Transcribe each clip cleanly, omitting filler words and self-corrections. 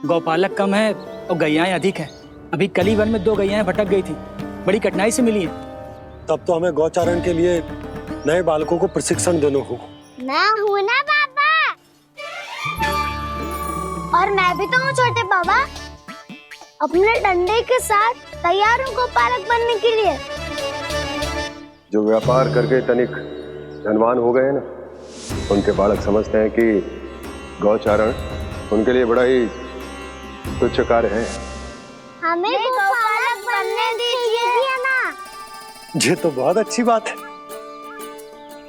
गौपालक कम है और गैयाएं अधिक हैं। अभी कली वन में 2 गैयाएं भटक गई थी, बड़ी कठिनाई से मिली हैं। तब तो हमें गौचारण के लिए नए बालकों को प्रशिक्षण देना होगा। मैं हूँ ना बाबा, और मैं भी तो हूँ छोटे बाबा। अपने डंडे के साथ तैयार हूँ गौपालक बनने के लिए। जो व्यापार करके तनिक धनवान हो गए ना, उनके बालक समझते हैं कि गौचारण उनके लिए बड़ा ही तुच्छ कार्य है। हमें गौपालक बनने दीजिए ना। ये तो बहुत अच्छी बात है।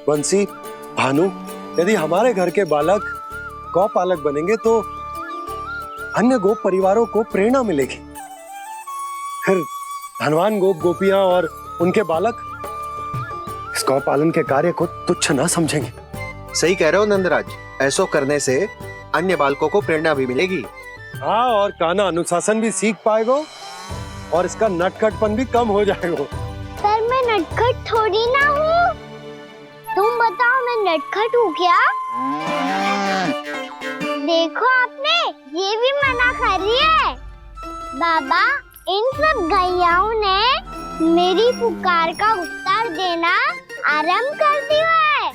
बंसी, भानु, यदि हमारे घर के बालक गौपालक बनेंगे तो अन्य गोप परिवारों को प्रेरणा मिलेगी। फिर धनवान गोप गोपियां और उनके बालक इस गौपालन के कार्य को तुच्छ ना समझेंगे। सही कह रहे हो नंदराज, ऐसा करने से अन्य बालकों को प्रेरणा भी मिलेगी। हाँ, और कान्हा अनुशासन भी सीख पाएगा और इसका नटखटपन भी कम हो जाएगा। पर मैं नटखट थोड़ी ना हूँ। तुम बताओ, मैं नटखट हूँ क्या? देखो आपने ये भी मना कर रही है। बाबा, इन सब गैयाओं ने मेरी पुकार का उत्तर देना आरंभ कर दिया है।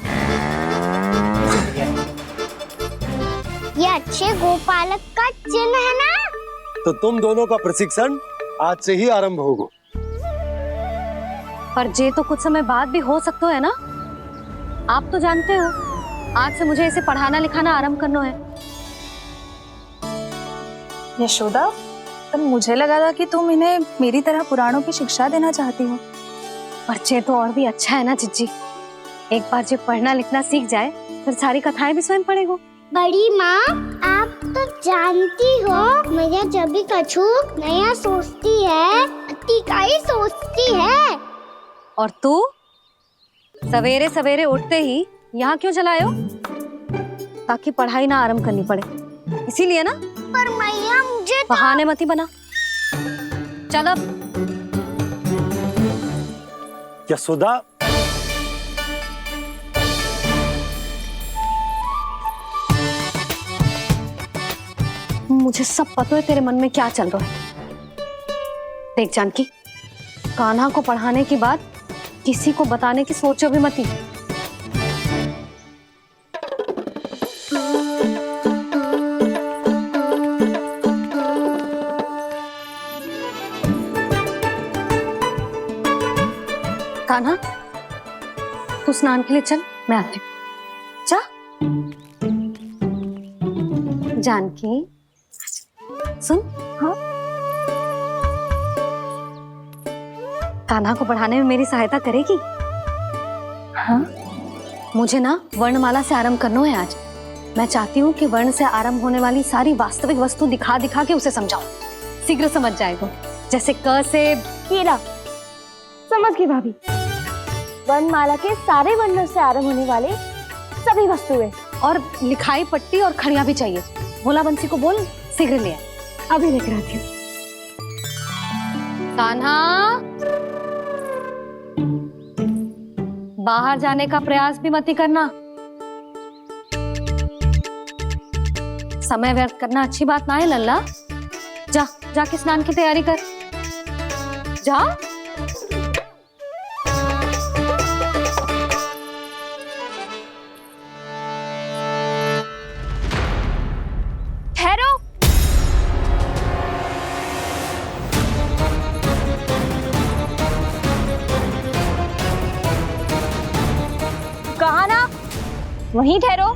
ये अच्छे गोपालक का चिन्ह है ना? तो तुम दोनों का प्रशिक्षण आज से ही आरंभ होगा। पर जे तो कुछ समय बाद भी हो सकता है ना। आप तो जानते हो, आज से मुझे इसे पढ़ाना लिखाना आरंभ करना है। यशोदा, पर मुझे लगा था कि तुम इन्हें मेरी तरह पुराणों की शिक्षा देना चाहती हो। पर जे तो और भी अच्छा है ना जिज्जी। एक बार जब पढ़ना लिखना सीख जाए फिर सारी कथाएं भी स्वयं पढ़ेगो। बड़ी माँ, आप तो जानती हो मैया जब भी कछु नया सोचती है, अतिका ही सोचती है। और तू सवेरे सवेरे उठते ही यहाँ क्यों चलाए हो? ताकि पढ़ाई ना आरंभ करनी पड़े, इसीलिए ना। पर मैया मुझे तो... बहाने मत ही बना। चल अब। यशोदा, मुझे सब पता है तेरे मन में क्या चल रहा है। देख जानकी, कान्हा को पढ़ाने के बाद किसी को बताने की सोचो भी मत ही। कान्हा, तू स्नान के लिए चल, मैं आती हूँ। जा। जानकी, सुन। हाँ? कान्हा को पढ़ाने में मेरी सहायता करेगी? हाँ? मुझे ना वर्णमाला से आरंभ करना है आज। मैं चाहती हूँ कि वर्ण से आरंभ होने वाली सारी वास्तविक वस्तु दिखा दिखा के उसे समझाऊं। शीघ्र समझ जाएगा। जैसे क से कीड़ा। समझ गई भाभी। वर्णमाला के सारे वर्णों से आरंभ होने वाले सभी वस्तुएं, और लिखाई पट्टी और खड़िया भी चाहिए। भोला बंसी को बोल शीघ्र ले आए। अभी लेकर आती हूँ। कान्हा, बाहर जाने का प्रयास भी मत ही करना। समय व्यर्थ करना अच्छी बात ना है लल्ला। जा, जाके स्नान की तैयारी कर। जा। ठहरो। कहा ना, वहीं ठहरो।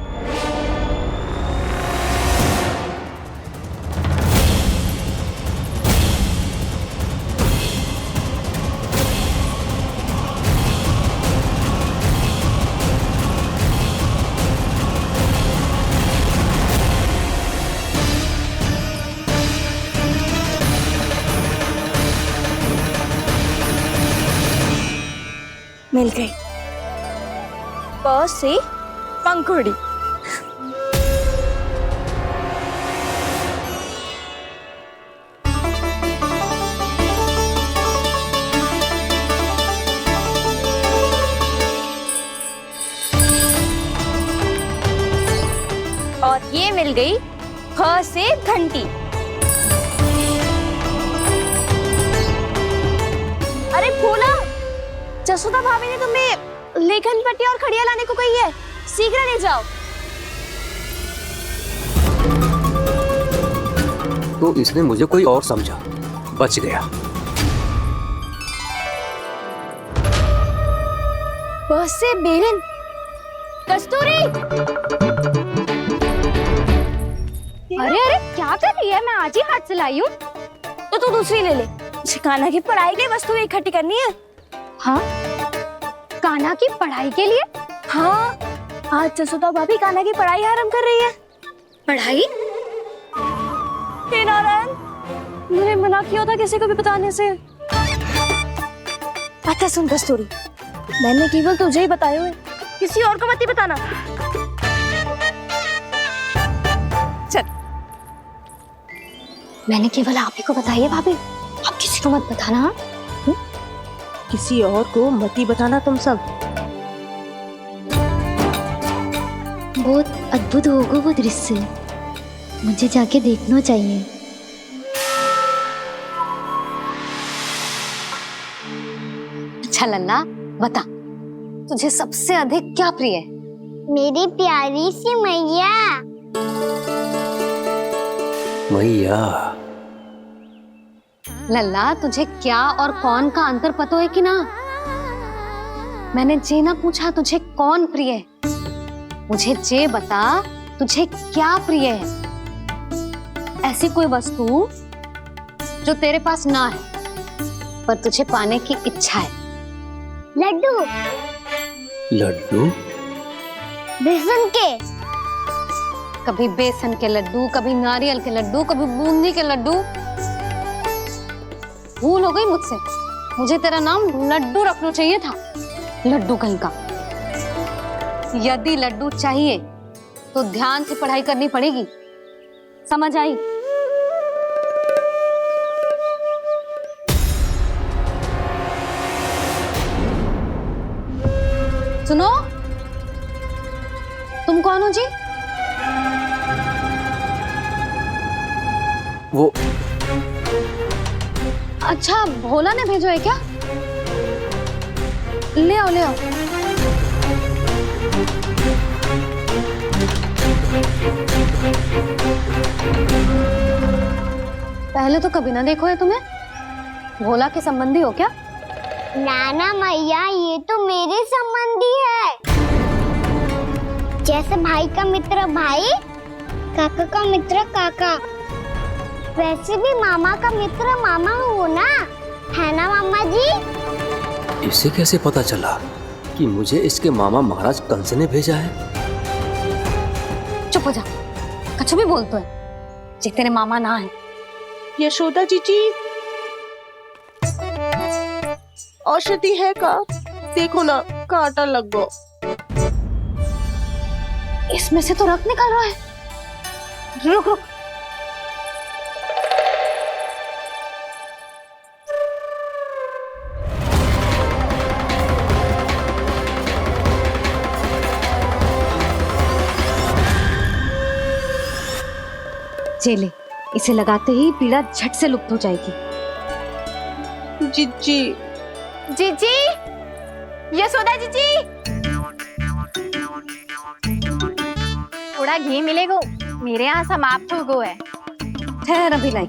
मिल गई। प से पंखुड़ी। और ये मिल गई फ से घंटी। जसोदा भाभी ने तुम्हें लेखन पट्टी और खड़िया लाने को कही है, शीघ्र ले जाओ। तो इसने मुझे कोई और समझा, बच गया। बस से बेरन, कस्तूरी। अरे अरे क्या कर रही है? मैं आज ही हाथ से लाई हूँ। तो तू दूसरी ले ले। कान्हा की पढ़ाई की वस्तु इकट्ठी करनी है। हाँ, कान्हा की पढ़ाई के लिए? हाँ, आज जसोदा भाभी कान्हा की पढ़ाई आरंभ कर रही है। पढ़ाई? हे नारायण, मैंने मना किया था किसी को भी बताने से। अच्छा सुन कस्तूरी, मैंने केवल तुझे ही बताए हुए, किसी और को मत ही बताना। चल। मैंने केवल आप ही को बताई है भाभी, आप किसी को मत बताना। किसी और को मत ही बताना तुम सब। बहुत अद्भुत होगा वो दृश्य, मुझे जाके देखना चाहिए। अच्छा लल्ला, बता तुझे सबसे अधिक क्या प्रिय है? मेरी प्यारी सी मैया। मैया, लल्ला तुझे क्या और कौन का अंतर पता है कि ना? मैंने जे ना पूछा तुझे कौन प्रिय है, मुझे जे बता तुझे क्या प्रिय है। ऐसी कोई वस्तु जो तेरे पास ना है पर तुझे पाने की इच्छा है। लड्डू। लड्डू? बेसन के। कभी बेसन के लड्डू, कभी नारियल के लड्डू, कभी बूंदी के लड्डू। भूल हो गई मुझसे, मुझे तेरा नाम लड्डू रखना चाहिए था। लड्डू कहीं का। यदि लड्डू चाहिए तो ध्यान से पढ़ाई करनी पड़ेगी, समझ आई? सुनो, तुम कौन हो जी? वो अच्छा, भोला ने भेजो है क्या? ले आओ ले आओ। पहले तो कभी ना देखो है तुम्हें। भोला के संबंधी हो क्या? नाना मैया, ये तो मेरे संबंधी है। जैसे भाई का मित्र भाई, काका का मित्र काका, वैसे भी मामा का मित्र मामा हो ना, है ना मामा जी? इसे कैसे पता चला कि मुझे इसके मामा महाराज कंस ने भेजा है? चुप हो जा, कछु भी बोलते है जे तेरे मामा ना है। यशोदा जीजी, औषधि है का? देखो ना, कांटा लग गो। इसमें से तो रक्त निकल रहा है। रुक रुक, चले, इसे लगाते ही पीड़ा झट से लुप्त हो जाएगी। जीजी, जीजी, यशोदा जीजी, थोड़ा घी मिलेगा? मेरे यहाँ समाप्त हो गया है। ठहर अभी लाई।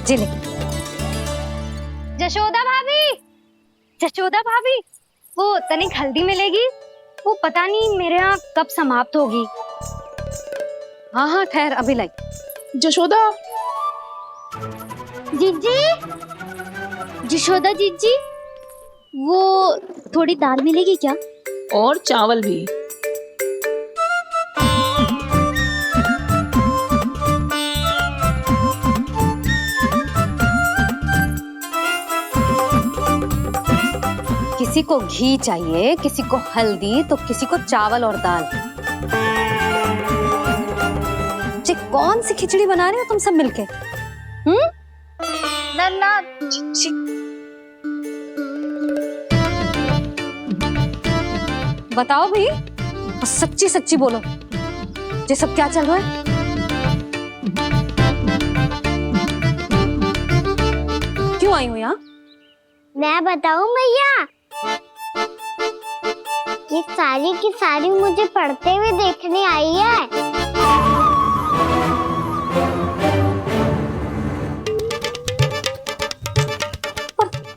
जिले। जशोदा भाभी, जशोदा भाभी, वो तनिक हल्दी मिलेगी? वो पता नहीं मेरे यहाँ कब समाप्त होगी। हाँ हाँ ठहर अभी लाई। जशोदा, जीजी, जशोदा जीजी, वो थोड़ी दाल मिलेगी क्या? और चावल भी। किसी को घी चाहिए, किसी को हल्दी, तो किसी को चावल और दाल। जी कौन सी खिचड़ी बना रहे हो तुम सब मिलके? नन्ना, बताओ भाई, सच्ची सच्ची बोलो, ये सब क्या चल रहा है? क्यों आई हो यहाँ? मैं बताऊं भैया, ये सारी की सारी मुझे पढ़ते हुए देखने आई है।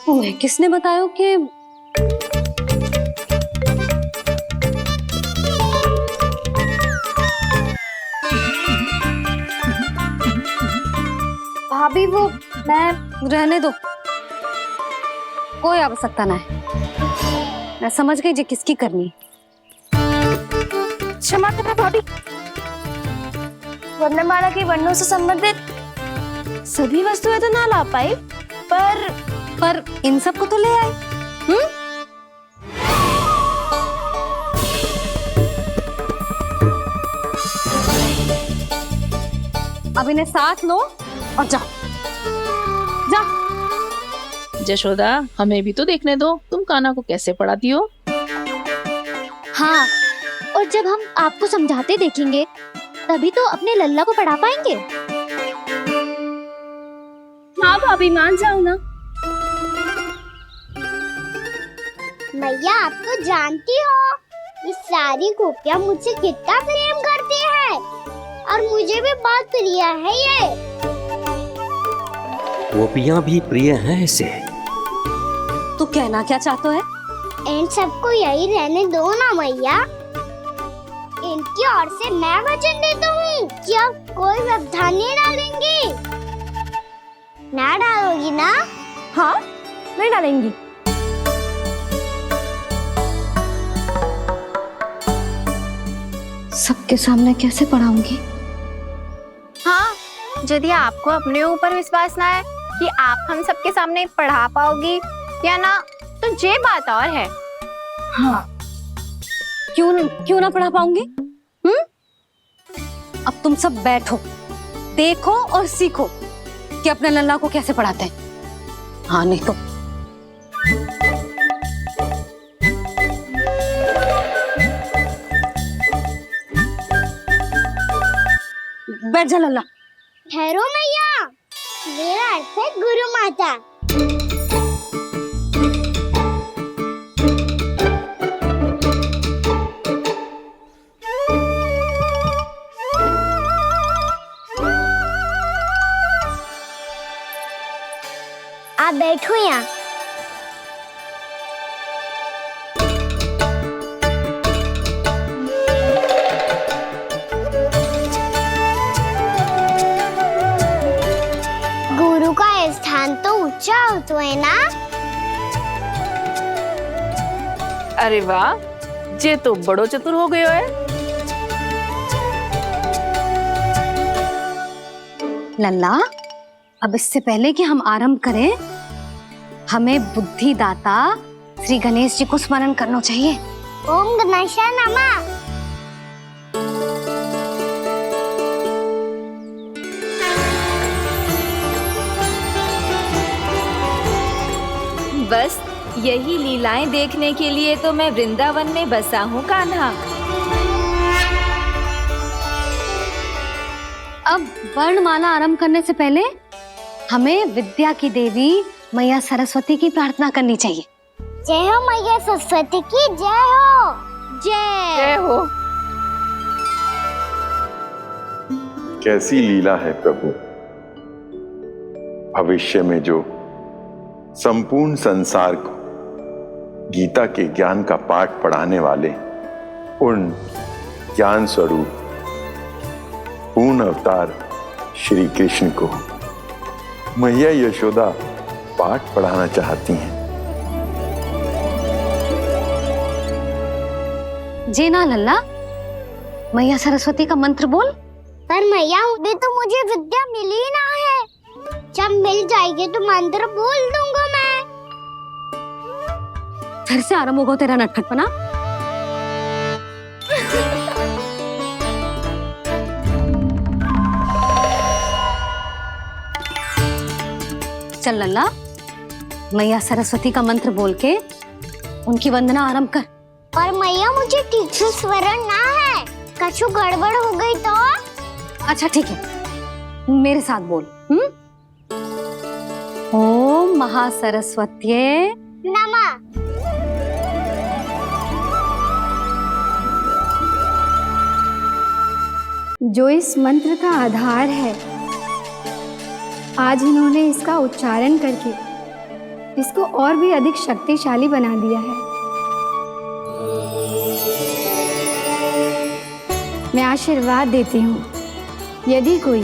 तुम्हें किसने बताया कि भाभी वो मैं रहने दो, कोई आवश्यकता ना है। मैं समझ गई जो किसकी करनी है। क्षमा करना भाभी, वर्णमाला के वर्णों से संबंधित सभी वस्तुएं तो ना ला पाई, पर इन सब को तो ले आए। अब इन्हें साथ लो और जाओ। जा। जशोदा, हमें भी तो देखने दो तुम कान्हा को कैसे पढ़ाती हो। हाँ, और जब हम आपको समझाते देखेंगे तभी तो अपने लल्ला को पढ़ा पाएंगे। हाँ भाभी, मान जाओ ना। मैया, आप तो जानती हो ये सारी गोपियां मुझसे कितना प्रेम करती है, और मुझे भी बहुत प्रिय है ये। गोपियां भी प्रिय हैं इसे। तू कहना क्या चाहता है? इन सबको यही रहने दो ना मैया। इनकी ओर से मैं वचन देता हूँ कि अब कोई व्यवधान नहीं डालेंगी। ना डालोगी ना? हाँ, नहीं डालेंगी। सबके सामने कैसे पढ़ाऊंगी? हाँ, यदि आपको अपने ऊपर विश्वास ना है कि आप हम सबके सामने पढ़ा पाओगी या ना, तो ये बात और है। हाँ, क्यों ना पढ़ा पाऊंगी? अब तुम सब बैठो, देखो और सीखो कि अपने लल्ला को कैसे पढ़ाते हैं। हाँ, नहीं तो बैठ जा लल्ला। ठहरो मैया, मेरा अर्थ है गुरु माता। आप बैठो यहाँ। गुरु का स्थान तो ऊंचा होता है ना? अरे वाह, जे तो बड़ो चतुर हो गयो है। लल्ला, अब इससे पहले कि हम आरंभ करें, हमें बुद्धिदाता श्री गणेश जी को स्मरण करना चाहिए। ओम गणेशाय नमः। बस यही लीलाएं देखने के लिए तो मैं वृंदावन में बसा हूँ कान्हा। अब वर्णमाला आरंभ करने से पहले हमें विद्या की देवी मैया सरस्वती की प्रार्थना करनी चाहिए। जय हो मैया सरस्वती की, जय हो। जय हो। कैसी लीला है प्रभु। भविष्य में जो संपूर्ण संसार को गीता के ज्ञान का पाठ पढ़ाने वाले उन ज्ञान स्वरूप पूर्ण अवतार श्री कृष्ण को मैया यशोदा पाठ पढ़ाना चाहती हैं। जी ना लल्ला, मैया सरस्वती का मंत्र बोल। पर मैया, अभी तो मुझे विद्या मिली ना है। जब मिल जाएगी तो मंत्र बोल दूंगा मैं। फिर से आरंभ होगा तेरा नटखटपना। चल लल्ला, मैया सरस्वती का मंत्र बोल के उनकी वंदना आरंभ कर। पर मैया, मुझे ठीक से स्मरण ना है, कछु गड़बड़ हो गई तो? अच्छा ठीक है, मेरे साथ बोल। ओम महासरस्वत्यै नमः। जो इस मंत्र का आधार है, आज इन्होंने इसका उच्चारण करके इसको और भी अधिक शक्तिशाली बना दिया है। मैं आशीर्वाद देती हूँ, यदि कोई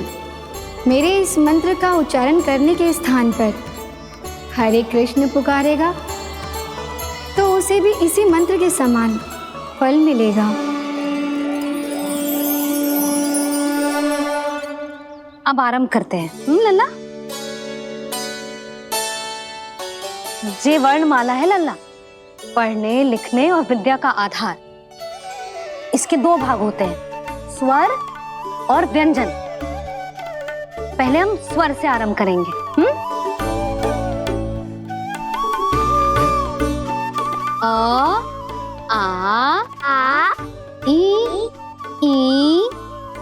मेरे इस मंत्र का उच्चारण करने के स्थान पर हरे कृष्ण पुकारेगा तो उसे भी इसी मंत्र के समान फल मिलेगा। अब आरंभ करते हैं। लल्ला, जे वर्णमाला है लल्ला, पढ़ने लिखने और विद्या का आधार। इसके दो भाग होते हैं, स्वर और व्यंजन। पहले हम स्वर से आरंभ करेंगे। अ, आ, ई,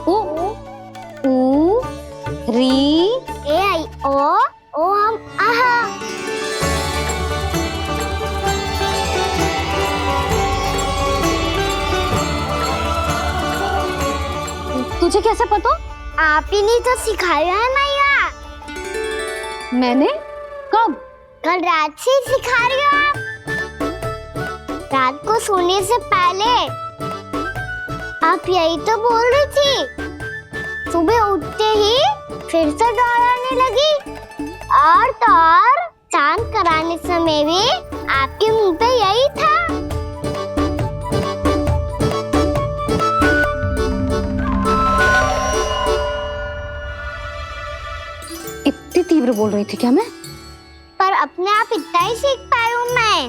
उ, री, ए आई ओ हम आहा। तुझे कैसे पता? आप ही नहीं तो सिखाया है मैया। मैंने? कब? कल रात से ही सिखा रही हो आप। रात को सोने से पहले आप यही तो बोल रही थी। सुबह उठते ही फिर से दोहराने लगी, और तो और चांद कराने समय भी आपके मुंह पे यही था। इतनी तीव्र बोल रही थी क्या मैं? पर अपने आप इतना ही सीख पाई हूँ मैं।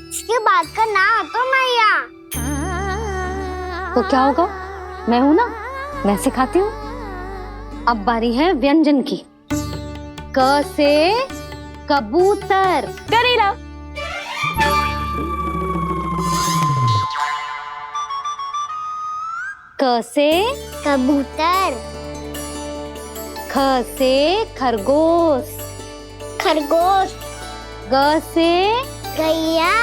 इसके बाद का ना तो मैया। तो क्या होगा? मैं हूं ना, मैं सिखाती हूँ। अब बारी है व्यंजन की। क से कबूतर। करेला। क से कबूतर। ख से खरगोश। खरगोश। ग से गैया।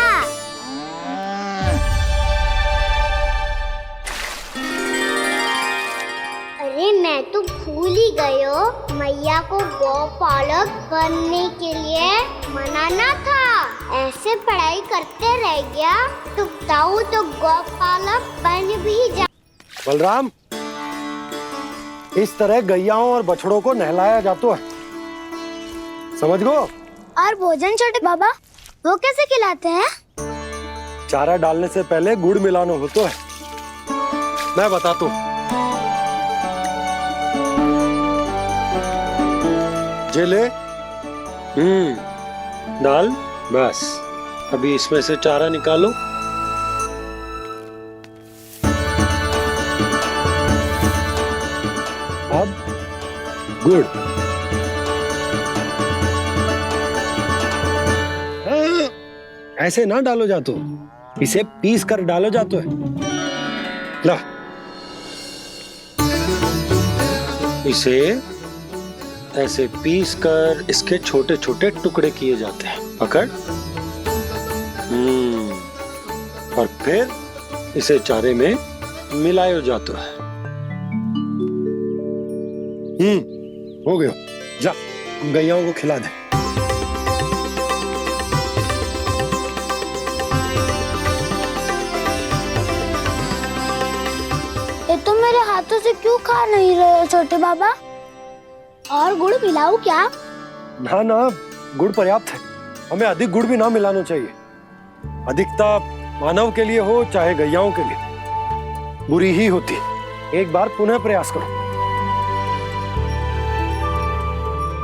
अरे मैं तो भूल ही गई हो, मैया को गौपालक बनने के लिए मनाना था। ऐसे पढ़ाई करते रह गया तो ताऊ तो गौपालक बन भी जा। बलराम, इस तरह गैयाओं और बछड़ों को नहलाया जाता है, समझ गो? और भोजन छोटे बाबा, वो कैसे खिलाते हैं? चारा डालने से पहले गुड़ मिलाना होता है। मैं बताता हूँ। जे ले, डाल, बस। अभी इसमें से चारा निकालो। अब गुड़। ऐसे ना डालो जातो, इसे पीस कर डालो जातो है। ला, इसे ऐसे पीस कर इसके छोटे छोटे टुकड़े किए जाते हैं। पकड़। और फिर इसे चारे में मिलाया जाता है। हो गया। जा, गैयाओं को खिला दे। ये तो मेरे हाथों से क्यों खा नहीं रहे हो छोटे बाबा? और गुड़ मिलाऊं क्या? ना ना, गुड़ पर्याप्त है। हमें अधिक गुड़ भी ना मिलाना चाहिए। अधिकता मानव के लिए हो चाहे गैयाओं के लिए बुरी ही होती। एक बार पुनः प्रयास करो।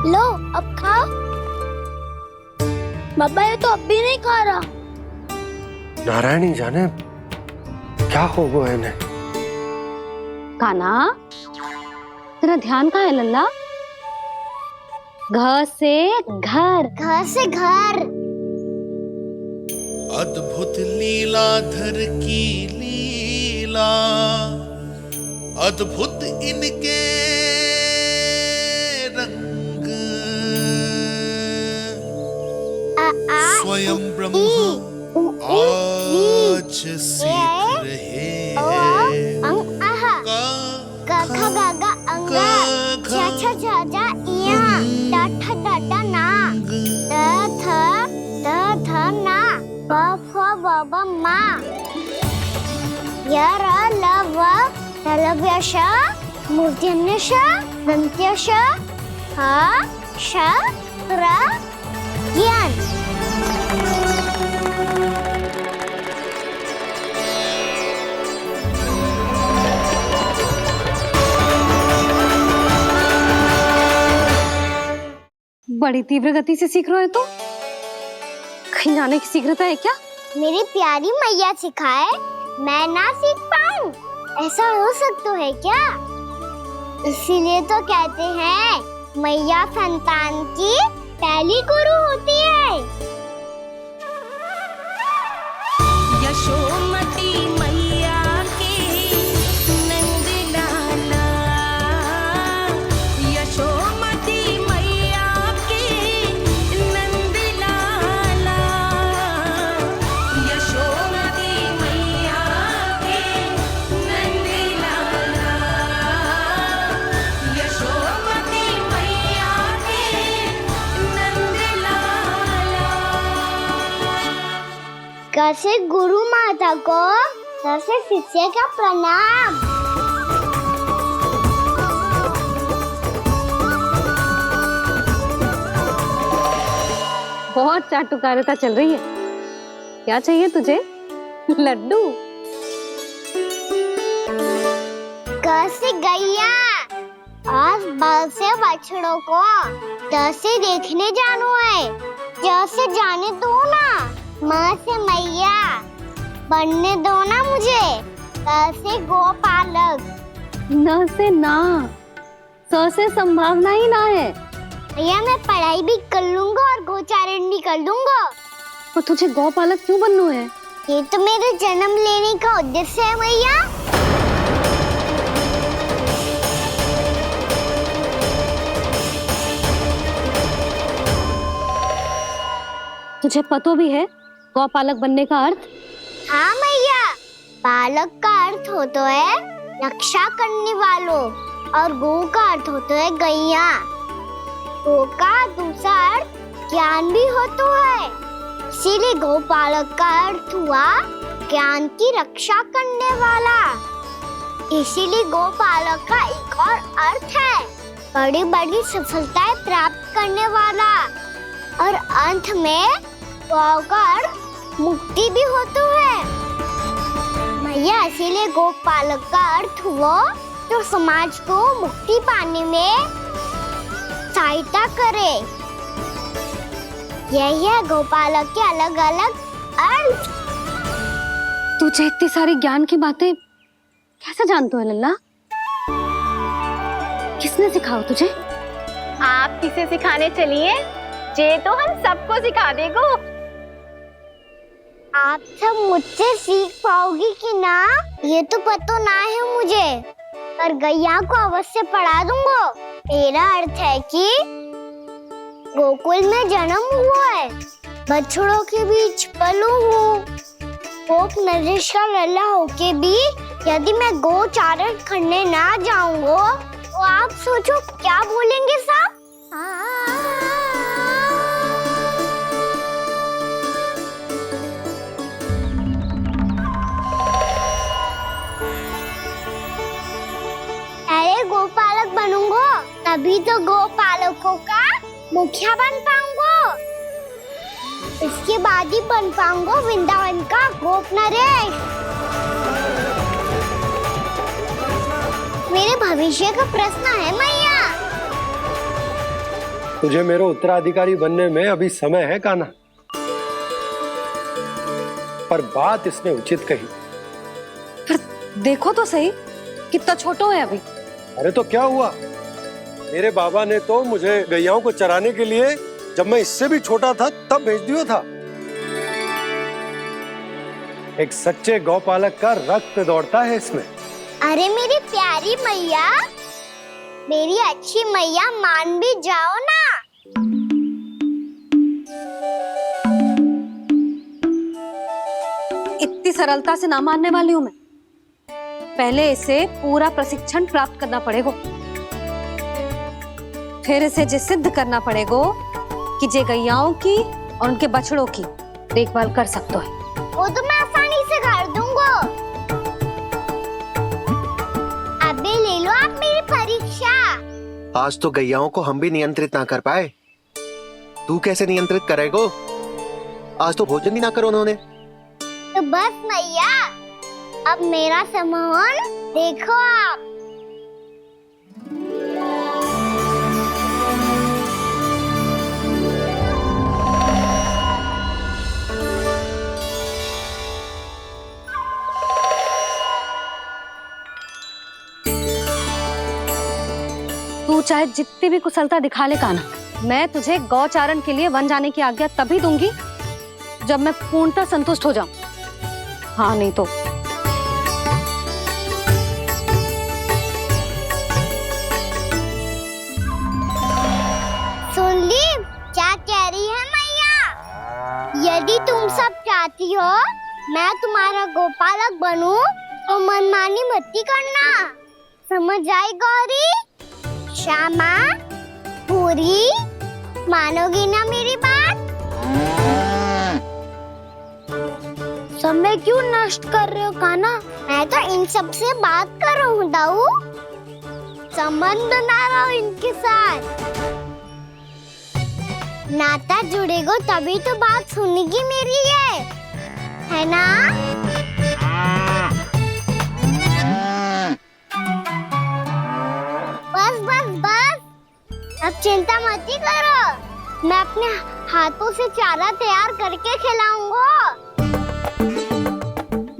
लो, अब खाओ। बाबा ये तो अब भी नहीं खा रहा। नारायणी जाने क्या हो गया इन्हें। कान्हा, तेरा ध्यान कहाँ है लल्ला? घ से घर। घर से घर। अद्भुत लीलाधर की लीला, अद्भुत इनके रंग, स्वयं ब्रह्म आज सीख रहे हैं। क ख ग घ अंग छ छ छ ज इया ट ठ ड ड ना ट थ ना प फ ब ब मा य र ल व लव्य श मूर्धन्य श दन्त्य श ह श र ज्ञान। बड़ी तीव्र गति से सीख रहे हो तो कहीं जाने की शीघ्रता है क्या? मेरी प्यारी मैया सिखाए मैं ना सीख पाऊं, ऐसा हो सकता है क्या? इसीलिए तो कहते हैं मैया संतान की पहली गुरु होती है। यशोमती मैया के नंद लाला, यशोमती मैया के नंद लाला, यशोमती मैया के नंद लाला, यशोमती मैया के नंद लाला। कैसे गुरु माता को सबसे शिष्य का प्रणाम। बहुत चाटुकारिता चल रही है। क्या चाहिए तुझे? लड्डू? कैसे गैया आज बल से बछड़ों को कैसे देखने जानो है, जैसे जाने दो ना, माँ से मैया बनने दो ना मुझे, कैसे गोपालक। न से ना, स से संभावना ही ना है। भैया मैं पढ़ाई भी कर लूंगा और गोचारण भी कर दूंगा। तो तुझे गौपालक क्यों बनना है? ये तो मेरे जन्म लेने का उद्देश्य है मैया। तुझे पता भी है गौपालक बनने का अर्थ? हाँ मैया, पालक का अर्थ होता है रक्षा करने वालों और गौ का अर्थ होता है गैया। गौ का दूसरा अर्थ ज्ञान भी होता है, इसीलिए गौपालक का अर्थ हुआ ज्ञान की रक्षा करने वाला। इसीलिए गौपालक का एक और अर्थ है बड़ी बड़ी सफलताएं प्राप्त करने वाला, और अंत में गौ का अर्थ मुक्ति भी होता है। भैया इसीलिए गोपालक का अर्थ हुआ जो समाज को मुक्ति पाने में सहायता करे। यही है गोपालक के अलग अलग अर्थ। तुझे इतनी सारी ज्ञान की बातें कैसे जानते हो लल्ला? किसने सिखाओ तुझे? आप किसे सिखाने चलिए, जे तो हम सबको सिखा देगो। आप सब मुझसे सीख पाओगी कि ना ये तो पता ना है मुझे, पर गैया को अवश्य पढ़ा दूंगा। मेरा अर्थ है कि गोकुल में जन्म हुआ है, बछड़ों के बीच पलू हूँ, गोप नरेश का लल्ला होके भी यदि मैं गोचारण करने ना जाऊंगा तो आप सोचो क्या बोलेंगे सब? अरे गोपालक बनूंगा तभी तो गोपालकों का मुखिया बन पाऊंगा, इसके बाद ही बन पाऊंगा वृंदावन का गोप नरेश। मेरे भविष्य का प्रश्न है मैया। तुझे मेरे उत्तराधिकारी बनने में अभी समय है कान्हा, पर बात इसने उचित कही। पर देखो तो सही कितना छोटा है अभी। अरे तो क्या हुआ, मेरे बाबा ने तो मुझे गैयाओं को चराने के लिए जब मैं इससे भी छोटा था तब भेज दिया था। एक सच्चे गौपालक का रक्त दौड़ता है इसमें। अरे मेरी प्यारी मैया, मेरी अच्छी मैया, मान भी जाओ ना। इतनी सरलता से ना मानने वाली हूं मैं। पहले इसे पूरा प्रशिक्षण प्राप्त करना पड़ेगा, फिर इसे जे सिद्ध करना पड़ेगा कि जे गैयाओं की और उनके बछड़ों की देखभाल कर सकते है। वो तो मैं आसानी से कर दूंगा। अबे ले लो आप मेरी परीक्षा। आज तो गैयाओं को हम भी नियंत्रित ना कर पाए, तू कैसे नियंत्रित करेगो? आज तो भोजन ही ना करो उन्होंने। तो बस मैया, अब मेरा सम्मान देखो आप। तू चाहे जितनी भी कुशलता दिखा ले कान्हा, मैं तुझे गौचारण के लिए वन जाने की आज्ञा तभी दूंगी जब मैं पूर्णतः संतुष्ट हो जाऊं। हाँ नहीं तो सुन ली क्या कह रही है मैया? यदि तुम सब चाहती हो मैं तुम्हारा गोपालक बनूं तो मनमानी मत करना, समझ आई गौरी? श्यामा, पूरी, मानोगी ना मेरी बात? समय क्यों नष्ट कर रहे हो कान्हा? मैं तो इन सब से बात कर रहा हूँ दाऊ, संबंध बना रहा हूँ इनके साथ। नाता जुड़ेगा तभी तो बात सुनेगी मेरी है ना? बस बस बस, अब चिंता मत ही करो, मैं अपने हाथों से चारा तैयार करके खिलाऊंगा।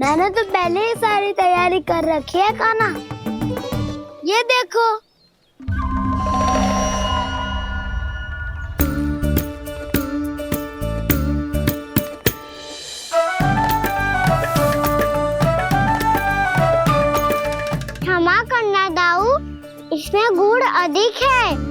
मैंने तो पहले ही सारी तैयारी कर रखी है कान्हा, ये देखो। क्षमा करना दाऊ, इसमें गुड़ अधिक है।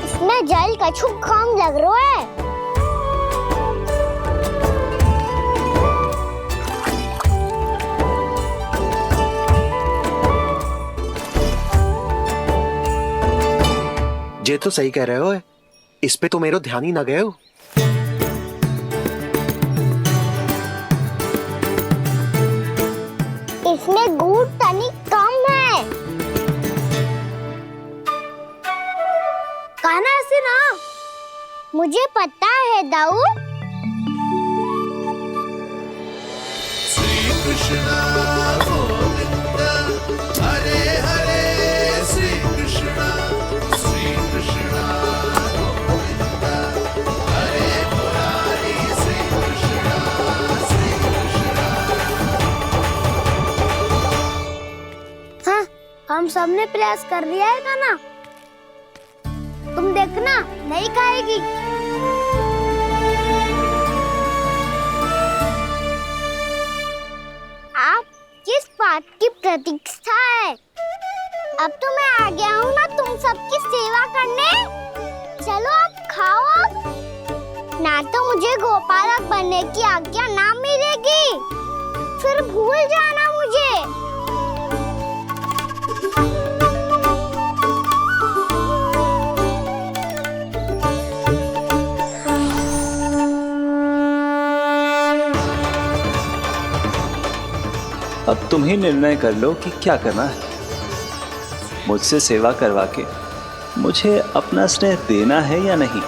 इसमें जल कछु कम लग रहा है। ये तो सही कह रहे हो, इस पे तो मेरो ध्यान ही ना गए हो। इसमें गुड़ तनिक कम है। कान्हा ऐसे ना, मुझे पता है दाऊ। श्री कृष्णा गोविंद हरे हरे, श्री कृष्णा गोविंद हरे मुरारी, श्री कृष्णा हाँ, हम सबने प्रयास कर लिया है कान्हा, तुम देखना नहीं खाएगी। आप किस बात की प्रतीक्षा है? अब तो मैं आ गया हूँ ना तुम सबकी सेवा करने। चलो अब खाओ अब। ना तो मुझे गोपालक बनने की आज्ञा ना मिलेगी, फिर भूल जाना मुझे। अब तुम ही निर्णय कर लो कि क्या करना है। मुझसे सेवा करवा के मुझे अपना स्नेह देना है या नहीं।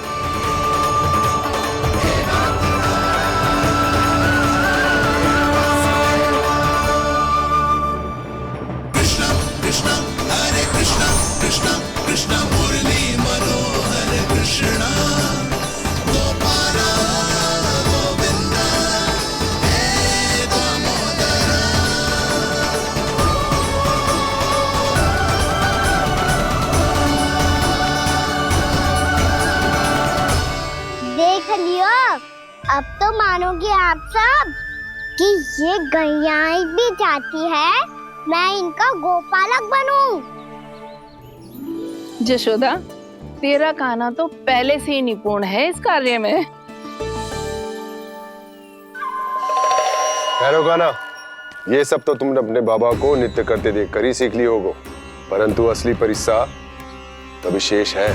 कृष्ण कृष्ण हरे कृष्ण, कृष्ण कृष्ण मुरली मनोहर कृष्ण गोपाला गोविंद हे दामोदर। तो मानोगे आप सब कि ये गैयाएं भी चाहती है मैं इनका गोपालक बनूं। जशोदा, तेरा कान्हा तो पहले से ही निपुण है इस कार्य में। खैरो कान्हा, ये सब तो तुमने अपने बाबा को नृत्य करते देख कर ही सीख ली होगो, परंतु असली परिस्सा तो विशेष है।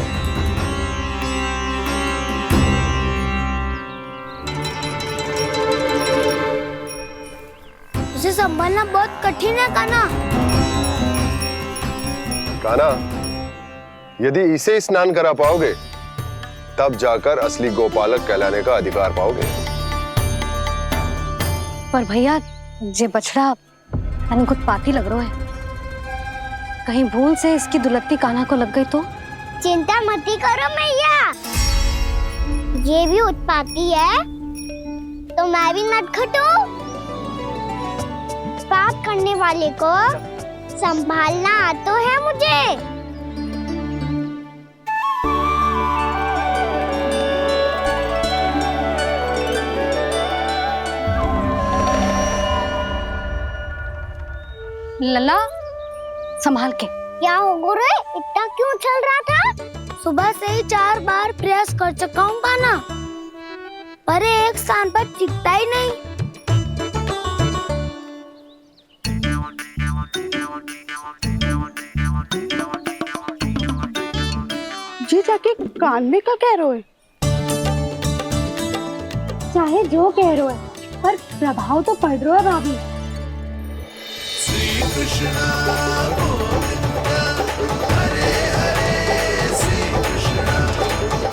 उसे संभालना बहुत कठिन है कान्हा। कान्हा, यदि इसे स्नान करा पाओगे तब जाकर असली गोपालक कहलाने का अधिकार पाओगे। पर भैया ये बछड़ा तनिक उत्पाती लग रहा है, कहीं भूल से इसकी दुलत्ती कान्हा को लग गई तो? चिंता मत करो मैया, ये भी उत्पाती है तो मैं भी नटखट हूँ। पाप करने वाले को संभालना आता है मुझे। लला, संभाल के। क्या हो गुरु, इतना क्यों चल रहा था? सुबह से ही 4 बार प्रयास कर चुका हूँ कान्हा, पर एक स्थान पर टिकता ही नहीं। जी जाके कान में का कह रहे हो? चाहे जो कह रहे हो पर प्रभाव तो पड़ रहा है भाभी। श्री कृष्ण गोविंद हरे हरे, श्री कृष्ण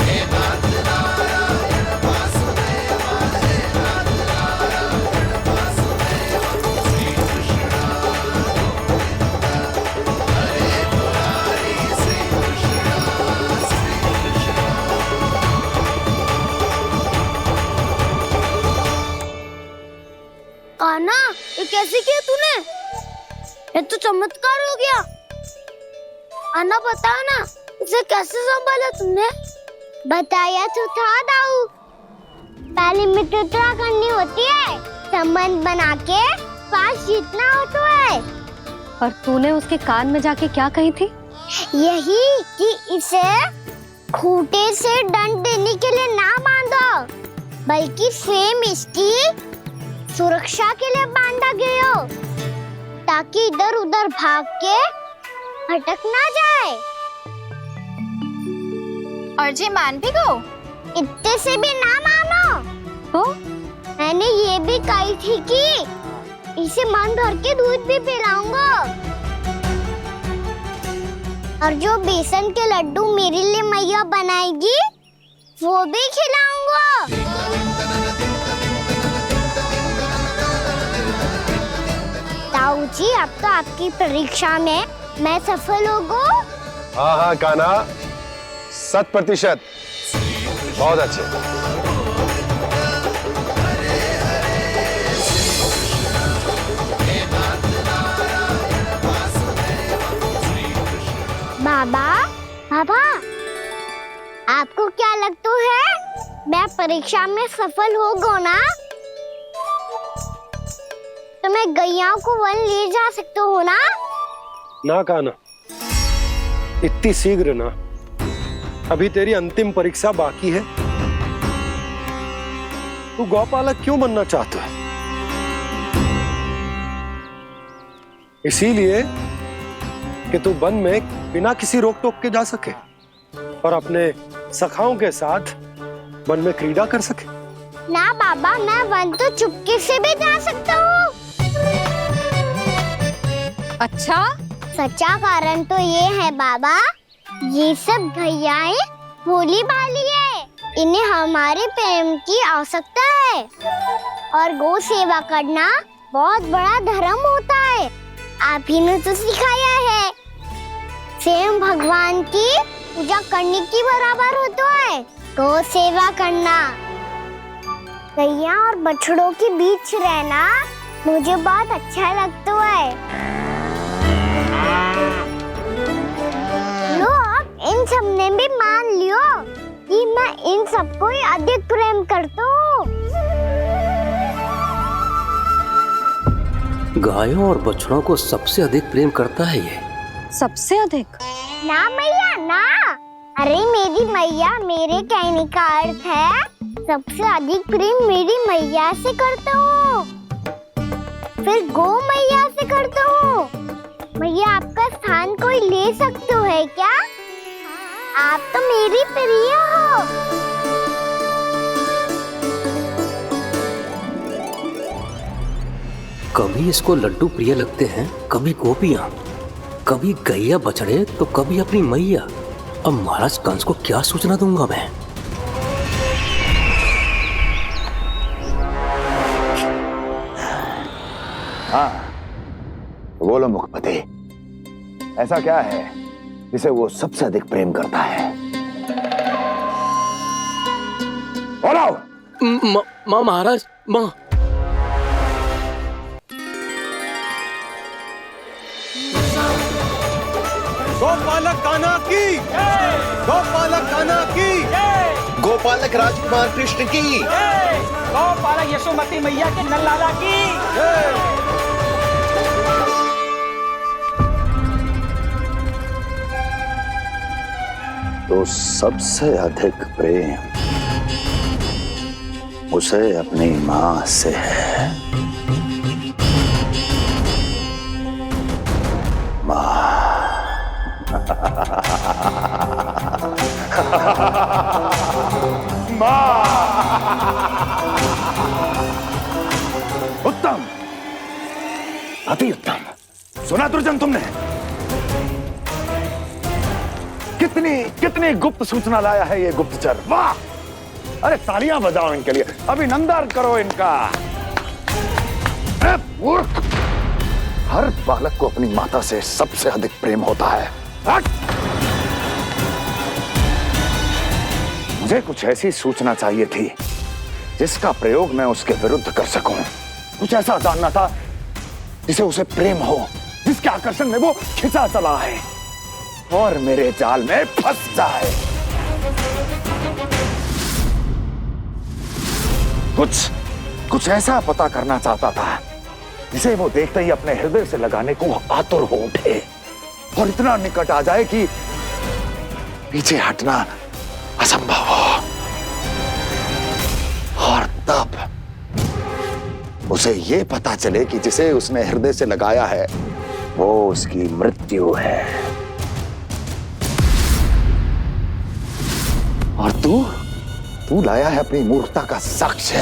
हे नाथ नारायण वासुदेव, हे नाथ नारायण वासुदेव, श्री कृष्ण गोविंद हरे मुरारी, श्री कृष्ण कान्हा, ये कैसे किया तूने? ये तो चमत्कार हो गया। अन्ना बता ना, इसे कैसे संभाला तुमने? बताया तो था दाऊ, पहले मित्रता करनी होती है, संबंध बना के पास जीतना होता है। और तूने उसके कान में जाके क्या कही थी? यही कि इसे खूंटे से दंड देने के लिए ना बांधो, बल्कि स्वयं इसकी सुरक्षा के लिए बांधा गया हो, ताकि इधर उधर भाग के भटक ना जाए। और जी मान भी गो? इतने से भी ना मानो। तो मैंने ये भी कही थी कि इसे मन भर के दूध भी पिलाऊंगा, और जो बेसन के लड्डू मेरे लिए मैया बनाएगी वो भी खिलाऊंगा। ताऊ जी, अब तो आपकी परीक्षा में मैं सफल होगा। हाँ हाँ कान्हा, 100%। बहुत अच्छे। बाबा, बाबा, आपको क्या लगता है मैं परीक्षा में सफल होगा ना? तो मैं गैयाओं को वन ले जा सकता हूँ ना? ना कान्हा, इतनी शीघ्र ना, अभी तेरी अंतिम परीक्षा बाकी है। तू गौपालक क्यों बनना चाहता है? इसीलिए कि तू वन में बिना किसी रोक टोक के जा सके और अपने सखाओं के साथ वन में क्रीड़ा कर सके। ना बाबा, मैं वन तो चुपके से भी जा सकता हूँ। अच्छा, सच्चा कारण तो ये है बाबा, ये सब गैयाएं भोली भाली है, इन्हें हमारे प्रेम की आवश्यकता है, और गौ सेवा करना बहुत बड़ा धर्म होता है। आप ही ने तो सिखाया है, स्वयं भगवान की पूजा करने की बराबर होता है गौ सेवा करना। गैया और बछड़ों के बीच रहना मुझे बहुत अच्छा लगता है। लो, अब इन सब ने भी मान लियो कि मैं इन सबको ही अधिक प्रेम करता हूँ। गायों और बछड़ों को सबसे अधिक प्रेम करता है ये। सबसे अधिक? ना मैया ना, अरे मेरी मैया मेरे कहने का अर्थ है सबसे अधिक प्रेम मेरी मैया से करता हूँ, फिर गो मैया से करता हूँ। मैया आपका स्थान कोई ले सकते है क्या? आप तो मेरी प्रिय हो। कभी इसको लड्डू प्रिय लगते हैं, कभी गोपियां, कभी गैया बछड़े, तो कभी अपनी मैया। अब महाराज कंस को क्या सूचना दूंगा मैं? हाँ, बोलो मुखपति, ऐसा क्या है जिसे वो सबसे अधिक प्रेम करता है? बोलो। माँ महाराज, माँ। गोपालक कान्हा की, गोपालक कान्हा की, गोपालक राजकुमार कृष्ण की, गोपालक यशोमती मैया के नल लाला की। तो सबसे अधिक प्रेम उसे अपनी मां से है। उत्तम, अति उत्तम। सुना दुर्जन तुमने? कितनी गुप्त सूचना लाया है ये गुप्तचर। वाह! अरे तालियां बजाओ इनके लिए, अभिनंदन करो इनका। मूर्ख! हर बालक को अपनी माता से सबसे अधिक प्रेम होता है। मुझे कुछ ऐसी सूचना चाहिए थी जिसका प्रयोग मैं उसके विरुद्ध कर सकूं। कुछ ऐसा जानना था जिसे उसे प्रेम हो, जिसके आकर्षण में वो खिंचा चला है और मेरे जाल में फंस जाए। कुछ ऐसा पता करना चाहता था जिसे वो देखते ही अपने हृदय से लगाने को आतुर हो उठे और इतना निकट आ जाए कि पीछे हटना असंभव हो। और तब उसे ये पता चले कि जिसे उसने हृदय से लगाया है वो उसकी मृत्यु है। और तू लाया है अपनी मूर्खता का साक्ष्य,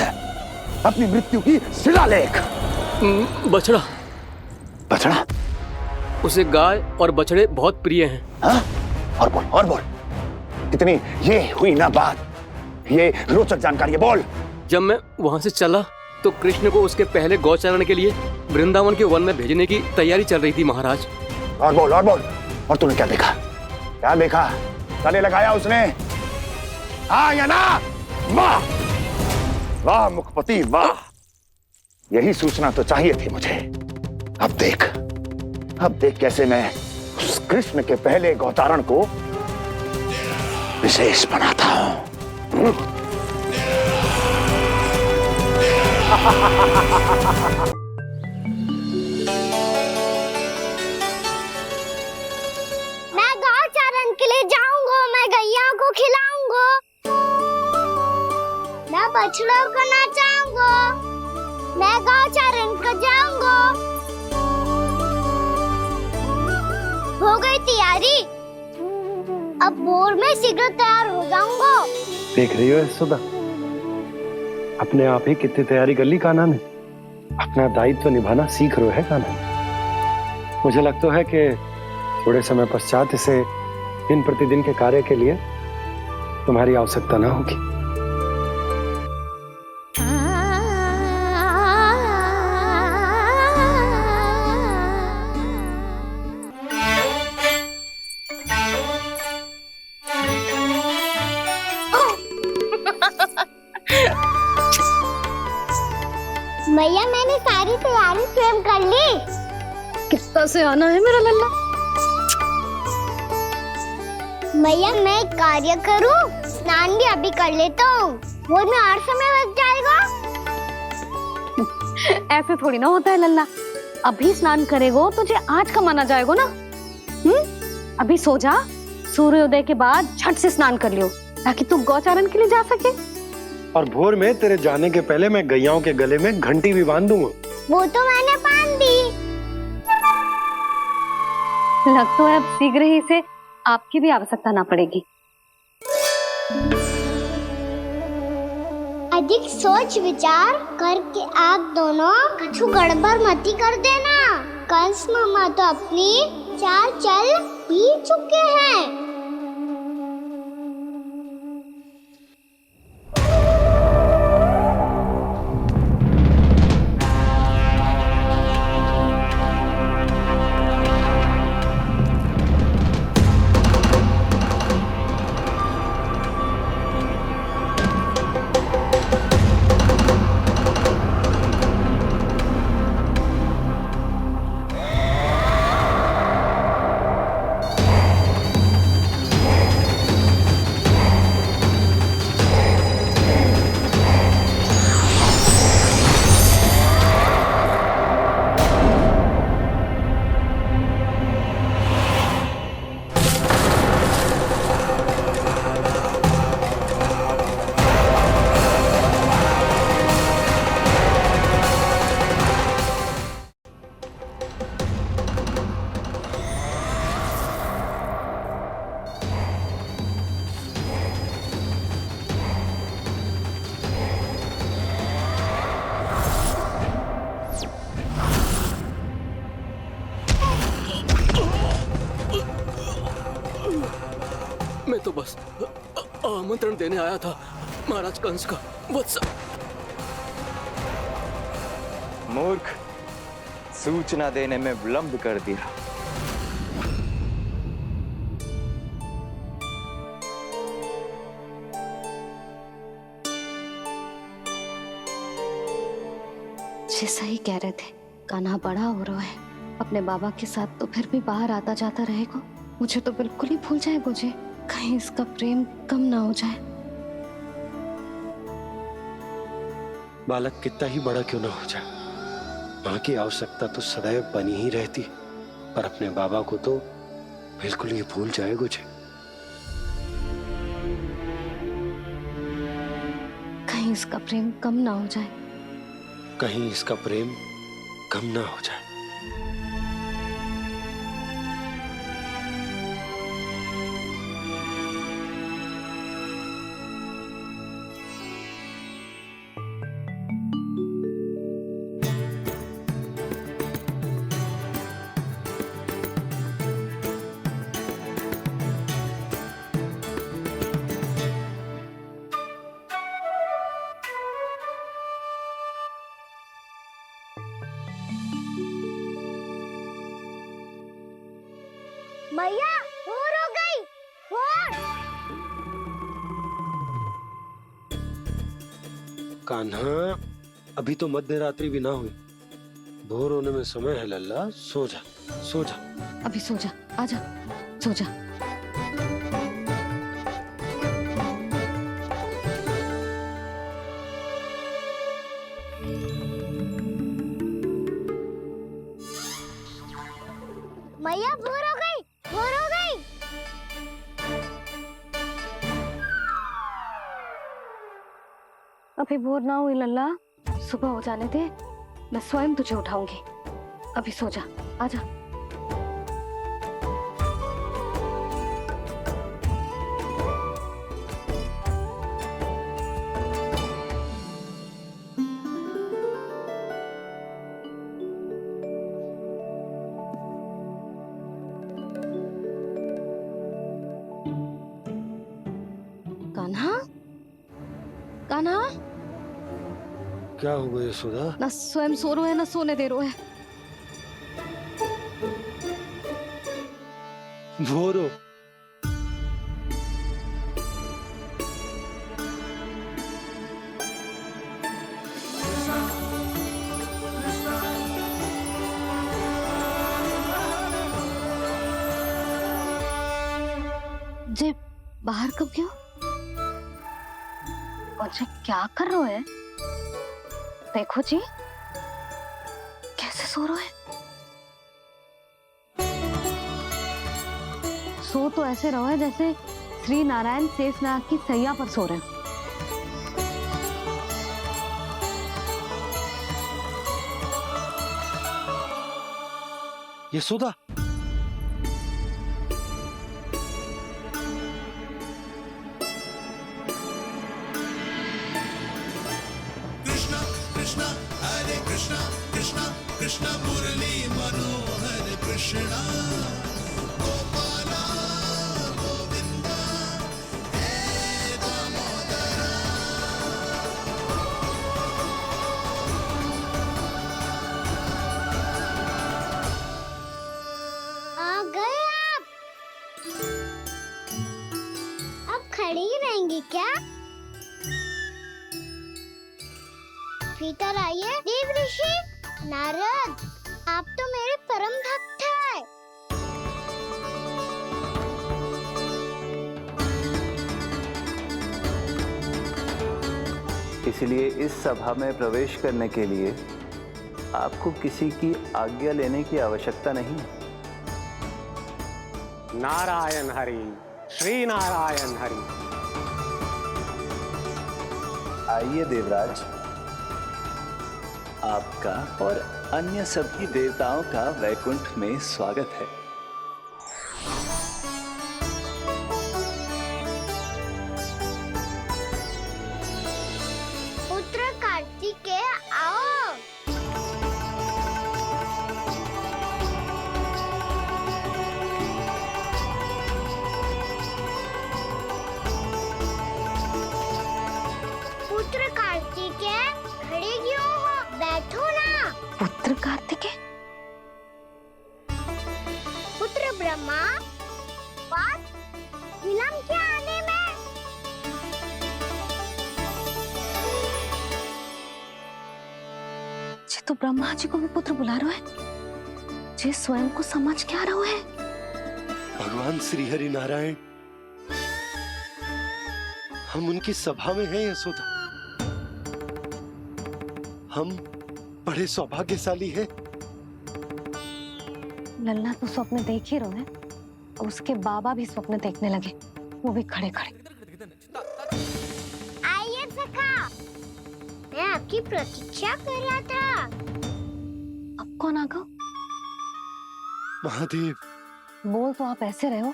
अपनी मृत्यु की शिलालेख। बछड़ा। बछड़ा? उसे गाय और बछड़े बहुत प्रिय हैं। हाँ? और बोल। कितनी ये हुई ना बात, ये रोचक जानकारी है, बोल। जब मैं वहां से चला तो कृष्ण को उसके पहले गौचारण के लिए वृंदावन के वन में भेजने की तैयारी चल रही थी महाराज। और बोल। और तूने क्या देखा? गले लगाया उसने? हाँ या ना? वाह मुखपति वाह, यही सूचना तो चाहिए थी मुझे। अब देख कैसे मैं उस कृष्ण के पहले गौचारण को विशेष बनाता हूं। मैं गौचारण के लिए जाऊंगा, मैं गैया को खिलाऊंगा, मैं बछड़ों को नचाऊंगा, मैं गौचारण को जाऊंगा। हो गई तैयारी, अब भोर में शीघ्र तैयार हो जाऊंगा। देख रही हो यशोदा, अपने आप ही कितनी तैयारी कर ली कान्हा ने। अपना दायित्व निभाना सीख रहे है कान्हा। मुझे लगता है कि थोड़े समय पश्चात इसे दिन प्रतिदिन के कार्य के लिए तुम्हारी आवश्यकता ना होगी। भैया मैंने सारी तैयारी स्वयं कर ली। कितना से आना है मेरा लल्ला। भैया मैं एक कार्य करूं, स्नान भी अभी कर लेता हूँ, वो में और समय लग जाएगा। ऐसे थोड़ी ना होता है लल्ला, अभी स्नान करेगो तुझे आज का माना जाएगो ना। अभी सो जा, सूर्योदय के बाद झट से स्नान कर लियो ताकि तू गौचारण के लिए जा सके। और भोर में तेरे जाने के पहले मैं गैयाओं के गले में घंटी भी बांध दूंगा। वो तो मैंने बांध दी। लग तो है अब शीघ्र ही से आपकी भी आवश्यकता ना पड़ेगी। अधिक सोच विचार करके आप दोनों कछु गड़बड़ मती कर देना। कंस मामा तो अपनी चाल चल ही चुके हैं। मैं तो बस आमंत्रण देने आया था महाराज कंस का। वत्स मूर्ख, सूचना देने में विलंब कर दिया। जैसा ही कह रहे थे, कान्हा बड़ा हो रहा है, अपने बाबा के साथ तो फिर भी बाहर आता जाता रहेगा। मुझे तो बिल्कुल ही भूल जाए मुझे, कहीं इसका प्रेम कम ना हो जाए। बालक कितना ही बड़ा क्यों ना हो जाए, माँ की आवश्यकता तो सदैव बनी ही रहती, पर अपने बाबा को तो बिल्कुल ही भूल जाए मुझे। कहीं इसका प्रेम कम ना हो जाए, कहीं इसका प्रेम कम ना हो जाए। मैया भोर हो गई, भोर। कान्हा, अभी तो मध्य रात्रि भी ना हुई, भोर होने में समय है लल्ला। सो जा, सो जा। अभी सो जा, आजा, सो जा। मैया भोर हो गई, भोर हो गई। अभी भोर ना हुई लल्ला, सुबह हो जाने दे, मैं स्वयं तुझे उठाऊंगी। अभी सो जा, आजा। कान्हा, कान्हा, क्या हो गया यशोदा? ना स्वयं सो रो है ना सोने दे रो है। भोर हो। जे बाहर कब गयो? मुझे क्या कर रहे है? देखो जी, कैसे सो रहे है। सो तो ऐसे रहो है जैसे श्री नारायण शेषनाग की सैया पर सो रहे हो। यशोदा, कृष्ण कृष्ण हरे कृष्ण कृष्ण कृष्ण मुरली मनोहर कृष्ण गोपाला गोविंदा हे दामोदरा। आ गए आप। अब खड़ी ही रहेंगी क्या? भीतर आइए। देव ऋषि नारद, आप तो मेरे परम भक्त हैं। इसलिए इस सभा में प्रवेश करने के लिए आपको किसी की आज्ञा लेने की आवश्यकता नहीं है। नारायण हरि, श्री नारायण हरि। आइए देवराज, आपका और अन्य सभी देवताओं का वैकुंठ में स्वागत है। पुत्र कार्तिकेय आओ। पुत्र कार्तिकेय खड़े क्यों हो? बैठो ना। पुत्र कार्तिकेय? पुत्र ब्रह्मा, बात विलंब क्या आने में? जे तो ब्रह्मा जी को भी पुत्र बुला रहा है, जे स्वयं को समझ क्या रहा है। भगवान श्री हरि नारायण, हम उनकी सभा में हैं यशोदा। हम बड़े सौभाग्यशाली हैं। लल्ला तो स्वप्न देख ही रहे हैं, और उसके बाबा भी स्वप्न देखने लगे, वो भी खड़े खड़े। आइए सखा, मैं आपकी प्रतीक्षा कर रहा था। अब कौन आ गया? महादेव। बोल तो आप ऐसे रहे हो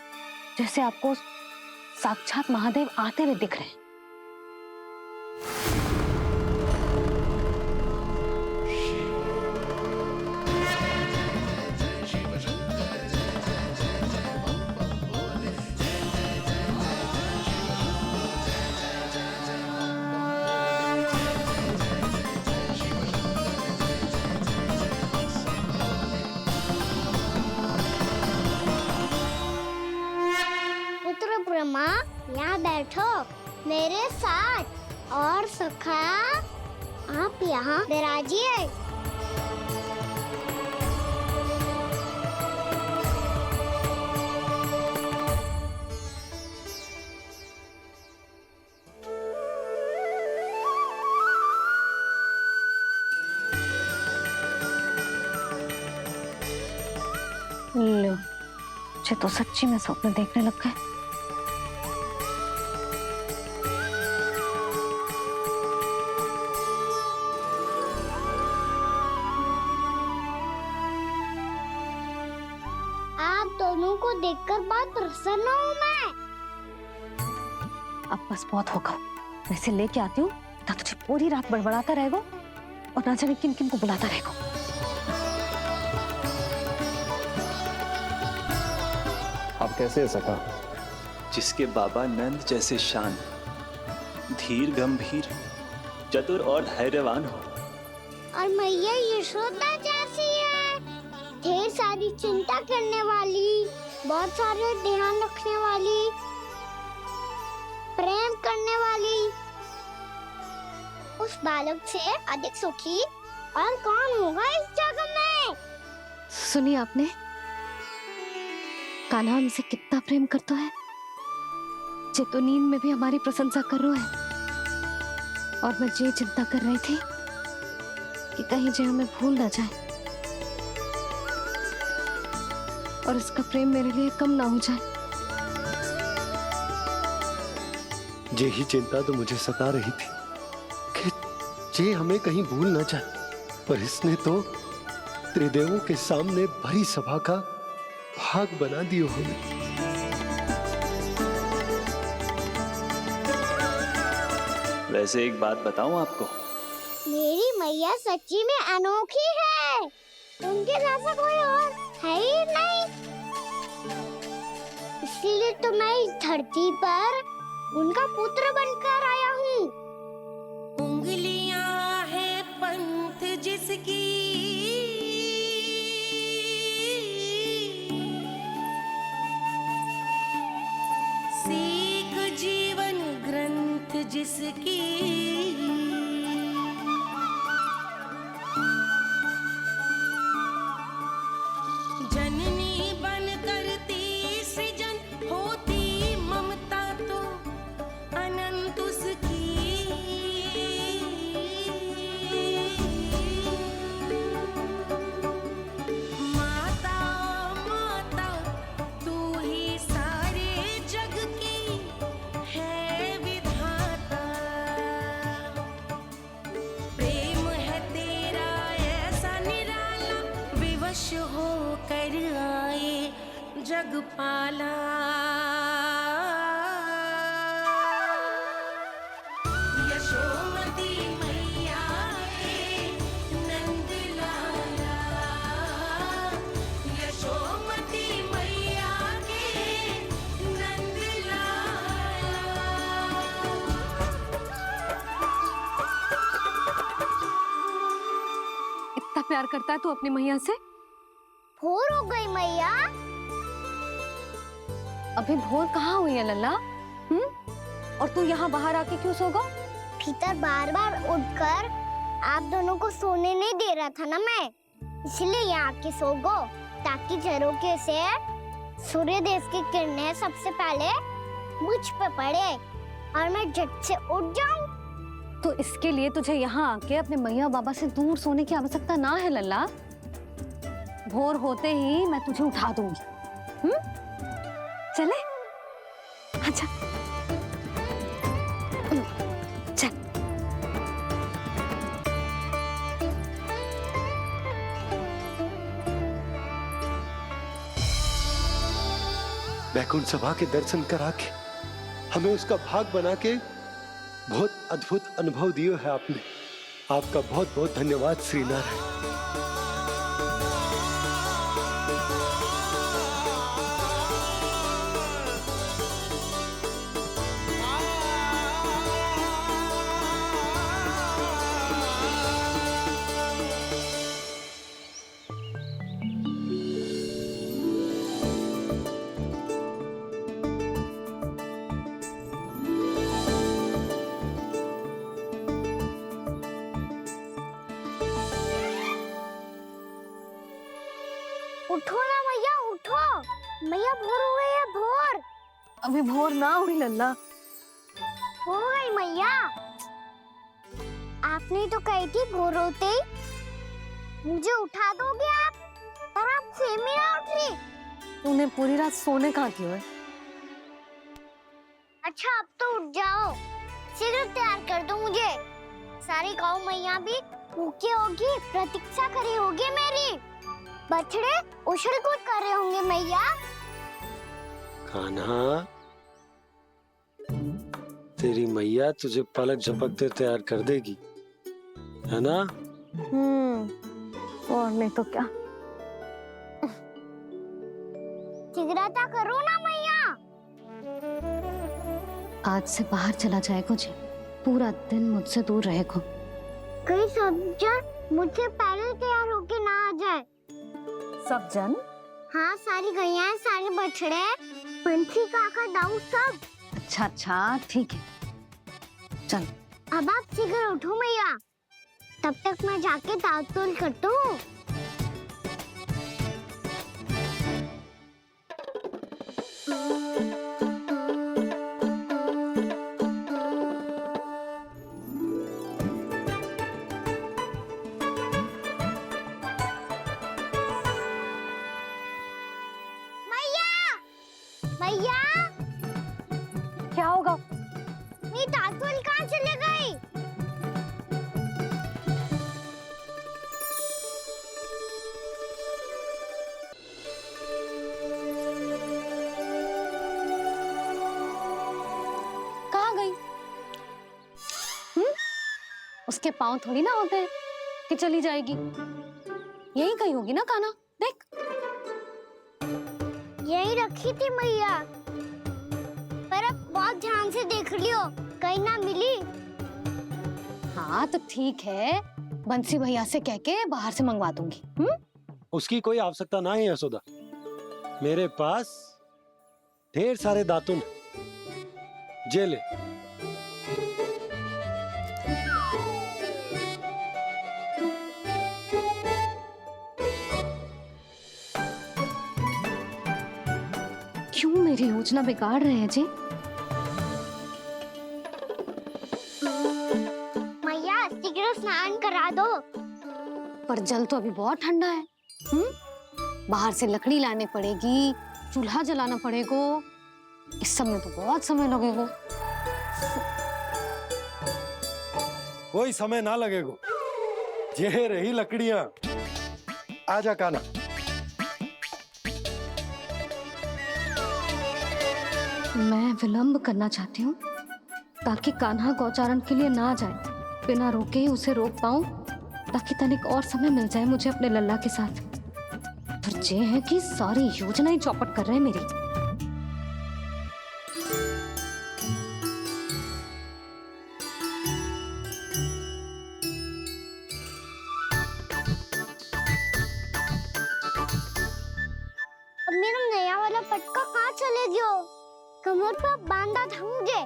जैसे आपको साक्षात महादेव आते हुए दिख रहे हैं। पुत्र ब्रह्मा, यहाँ बैठो मेरे साथ। और सखा, आप यहाँ विराजिए। लो, मुझे तो सच्ची में स्वप्न देखने लग गए। आप दोनों को देखकर बहुत प्रसन्न हूँ मैं। अब बस बहुत होगा, वैसे लेके आती हूँ ना, तुझे पूरी रात बड़बड़ाता रहेगा और ना जाने किन किन को बुलाता रहेगा। आप कैसे है सखा? जिसके बाबा नंद जैसे शान, धीर गंभीर, चतुर और धैर्यवान हो, और मैया यशोदा जैसी है, ढेर सारी चिंता करने वाली, बहुत सारे ध्यान रखने वाली, प्रेम करने वाली। उस बालक से अधिक सुखी और कौन होगा इस जगत में? सुनिए आपने, कान्हा हमसे कितना प्रेम करता है, जे तो नींद में भी हमारी प्रशंसा कर रहा है। और मैं ये चिंता कर रही थी कि कहीं जे हमें भूल ना जाए और इसका प्रेम मेरे लिए कम ना हो जाए। यही चिंता तो मुझे सता रही थी कि जे हमें कहीं भूल न जाए, पर इसने तो त्रिदेवों के सामने भरी सभा का भाग बना दियो हमें। वैसे एक बात बताऊं आपको, मेरी मैया सच्ची में अनोखी है। उनके जैसा कोई और है ही नहीं। इसीलिए तो मैं इस धरती पर उनका पुत्र बनकर आया हूँ। उंगलियां है पंथ जिसकी, सीख जीवन ग्रंथ जिसकी, जननी बन करती सृजन होती ममता तो अनंत उसकी। माता माता तू ही सारे जग की है विधाता। प्रेम है तेरा ऐसा निराला, विवश हो कर आए जग पाला। यशोमती मैया के नंद लाला, यशोमती मैया के नंद लाला। इतना प्यार करता है तू अपनी मैया से? भोर हो गई मैया। अभी भोर कहाँ हुई है लल्ला? और तू यहाँ बाहर आके क्यों सो गया? भीतर बार बार उठकर आप दोनों को सोने नहीं दे रहा था ना मैं, इसलिए यहाँ आके सो गो, ताकि झरोखे से सूर्य देव की किरणें सबसे पहले मुझ पे पड़े और मैं झट से उठ जाऊं। तो इसके लिए तुझे यहाँ आके अपने मैया बाबा से दूर सोने की आवश्यकता ना है लल्ला। भोर होते ही मैं तुझे उठा दूंगी। चले? अच्छा चल। वैकुंठ सभा के दर्शन करा के हमें उसका भाग बना के बहुत अद्भुत अनुभव दियो है आपने। आपका बहुत बहुत धन्यवाद श्री नारायण। उठो ना मैया, उठो। मैया भोर हो गई है, भोर। अभी भोर ना हुई लल्ला। हो गई मैया। आपने तो कही थी भोर होते ही मुझे उठा दोगे आप, पर आप सेम ही ना उठ रही। तूने पूरी रात सोने कहाँ क्यों है? अच्छा अब तो उठ जाओ, शीघ्र तैयार कर दो मुझे। सारी गाँव मैया भी भूखी होगी, प्रतीक्षा करी होगी मेरी। बछड़े उछल कूद कर रहे होंगे मैया। कान्हा, तेरी मैया तुझे पलक झपकते तैयार कर देगी, है ना? और नहीं तो क्या। शीघ्रता करो ना मैया। आज से बाहर चला जाएगा जी, पूरा दिन मुझसे दूर रहेगा। कहीं सब जन मुझसे पहले तैयार होके ना आ जाए। सब जन? हाँ, सारी गैया, सारे बछड़े, पंछी, काका, दाऊ सब। अच्छा अच्छा ठीक है, चल। अब आप शीघ्र उठो मैया, तब तक मैं जाके ताल-तोल करता हूँ। मैया, क्या होगा? इसके पाँव थोड़ी ना होते हैं कि चली जाएगी। यही कहीं होगी ना कान्हा, देख। यही रखी थी मैया, पर अब बहुत ध्यान से देख लियो, कहीं ना मिली। हाँ तो ठीक है, बंसी भैया से कह के बाहर से मंगवा दूंगी। उसकी कोई आवश्यकता ना है यशोदा, मेरे पास ढेर सारे दातुन, जे ले। क्यों मेरी योजना बिगाड़ रहे हैं जी? मैया शीघ्र स्नान करा दो। पर जल तो अभी बहुत ठंडा है। बाहर से लकड़ी लाने पड़ेगी, चूल्हा जलाना पड़ेगा, इस सब में तो बहुत समय लगेगा। कोई समय ना लगेगा, ये रही लकड़ियां। आजा कान्हा। मैं विलंब करना चाहती हूँ ताकि कान्हा गौचारण के लिए ना जाए, बिना रोके ही उसे रोक पाऊं, ताकि तनिक और समय मिल जाए मुझे अपने लल्ला के साथ। पर ये है कि सारी योजना ही चौपट कर रहे हैं मेरी। अब मेरा नया वाला पटका कहाँ चले गयो? कमर पर बांधा था मुझे।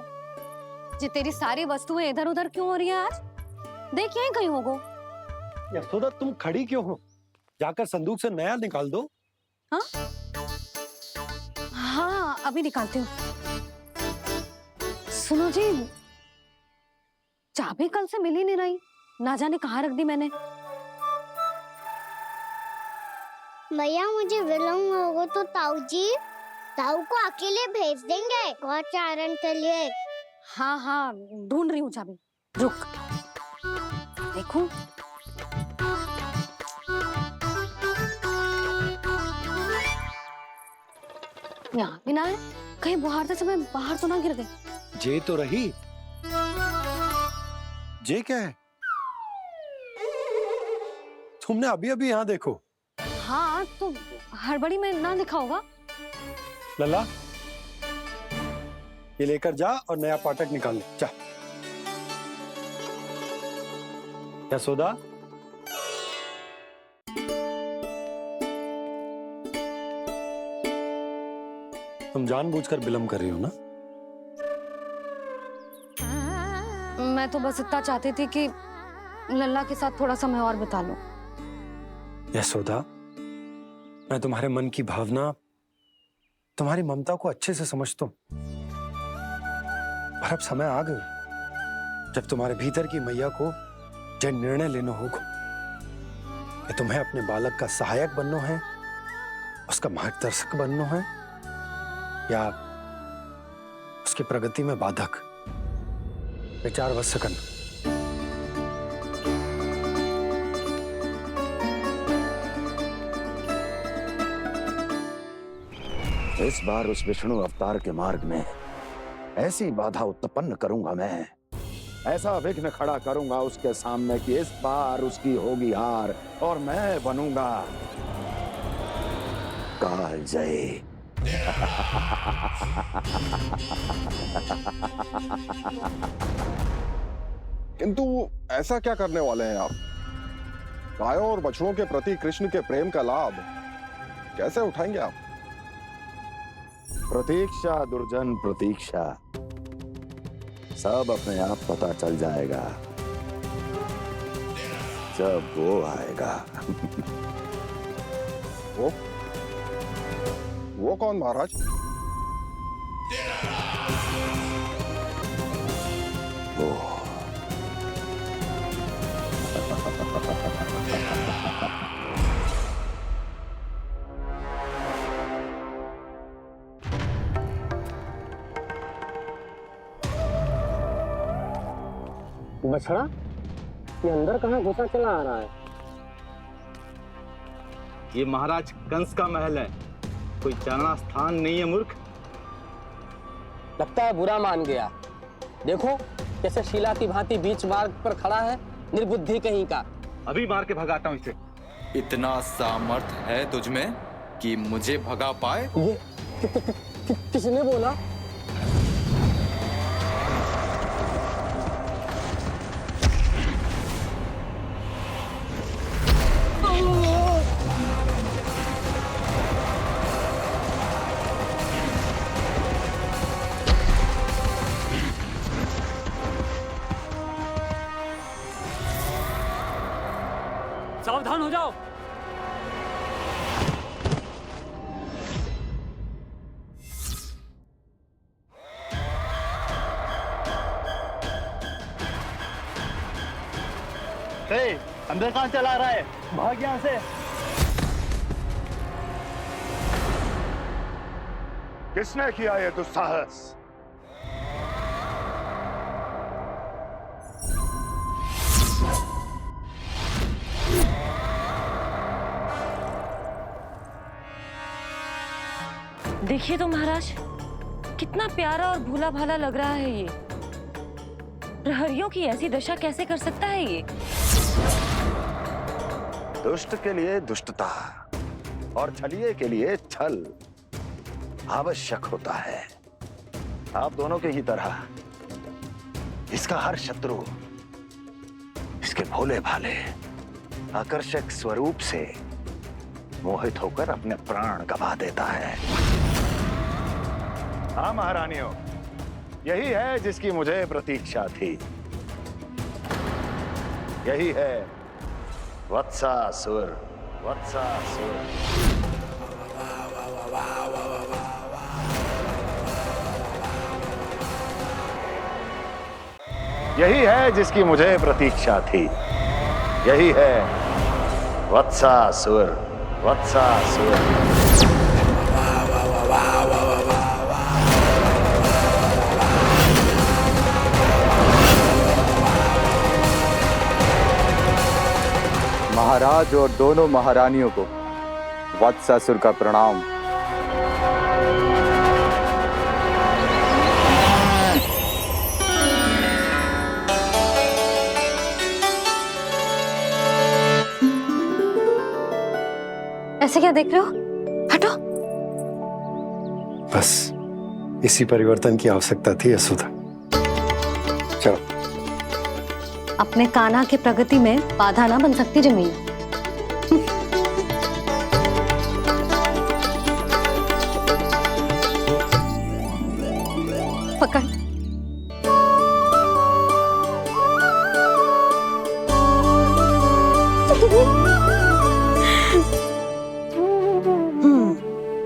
जी तेरी सारी वस्तुएं इधर उधर क्यों हो रही हैं आज? देख यहीं कहीं होगो। यशोदा तुम खड़ी क्यों हो? जाकर संदूक से नया निकाल दो। हाँ हाँ अभी निकालती हूँ। सुनो जी, चाबी कल से मिल ही नहीं रही, ना जाने कहाँ रख दी मैंने। मैया मुझे विलम्ब होगा तो ताऊ को अकेले भेज देंगे गौचारण के लिए। हाँ हाँ ढूंढ रही हूँ चाबी, रुक। देखूं। यहाँ भी ना है, कहीं बुहारते समय बाहर तो ना गिर गए। जे तो रही। जे क्या है? तुमने अभी अभी यहाँ देखो। हाँ तो हड़बड़ी में ना लिखा होगा। लल्ला ये लेकर जा और नया पाठक निकाल ले जा। यशोदा तुम जानबूझकर विलंब कर रही हो ना? मैं तो बस इतना चाहती थी कि लल्ला के साथ थोड़ा समय और बिता लूं। यशोदा मैं तुम्हारे मन की भावना, तुम्हारी ममता को अच्छे से समझता हूं, पर अब समय आ गया जब तुम्हारे भीतर की मैया को यह निर्णय लेना होगा कि तुम्हें अपने बालक का सहायक बनना है, उसका मार्गदर्शक बनना है, या उसकी प्रगति में बाधक। विचार अवश्य करना। इस बार उस विष्णु अवतार के मार्ग में ऐसी बाधा उत्पन्न करूंगा, मैं ऐसा विघ्न खड़ा करूंगा उसके सामने कि इस बार उसकी होगी हार और मैं बनूंगा कालजयी। किंतु ऐसा क्या करने वाले हैं आप? गायों और बछड़ों के प्रति कृष्ण के प्रेम का लाभ कैसे उठाएंगे आप? प्रतीक्षा दुर्जन प्रतीक्षा, सब अपने आप पता चल जाएगा जब वो आएगा। वो कौन महाराज? वो बछड़ा ये अंदर कहाँ घुसा चला आ रहा है? ये महाराज कंस का महल है, कोई चारणा स्थान नहीं है मूर्ख। लगता है बुरा मान गया। देखो कैसे शीला की भांति बीच मार्ग पर खड़ा है निर्बुद्धि कहीं का। अभी मार के भगाता हूँ इसे। इतना सामर्थ है तुझमें कि मुझे भगा पाए? ये किसने बोला? सावधान हो जाओ। अंदर कहाँ चला रहा है? भाग यहाँ से। किसने किया ये दुस्साहस? देखिए तो महाराज, कितना प्यारा और भोला भाला लग रहा है ये। प्रहरियों की ऐसी दशा कैसे कर सकता है ये? दुष्ट के लिए दुष्टता और छलिए के लिए छल आवश्यक होता है। आप दोनों के ही तरह इसका हर शत्रु इसके भोले भाले आकर्षक स्वरूप से मोहित होकर अपने प्राण गंवा देता है। हाँ महारानियों, यही है जिसकी मुझे प्रतीक्षा थी। यही है वत्सासुर। वत्सासुर। यही है जिसकी मुझे प्रतीक्षा थी। यही है वत्सासुर। वत्सासुर। महाराज और दोनों महारानियों को वत्सासुर का प्रणाम। ऐसे क्या देख रहे हो? हटो। बस इसी परिवर्तन की आवश्यकता थी यशोदा। चलो। अपने कान्हा के प्रगति में बाधा ना बन सकती जमीन। पकड़।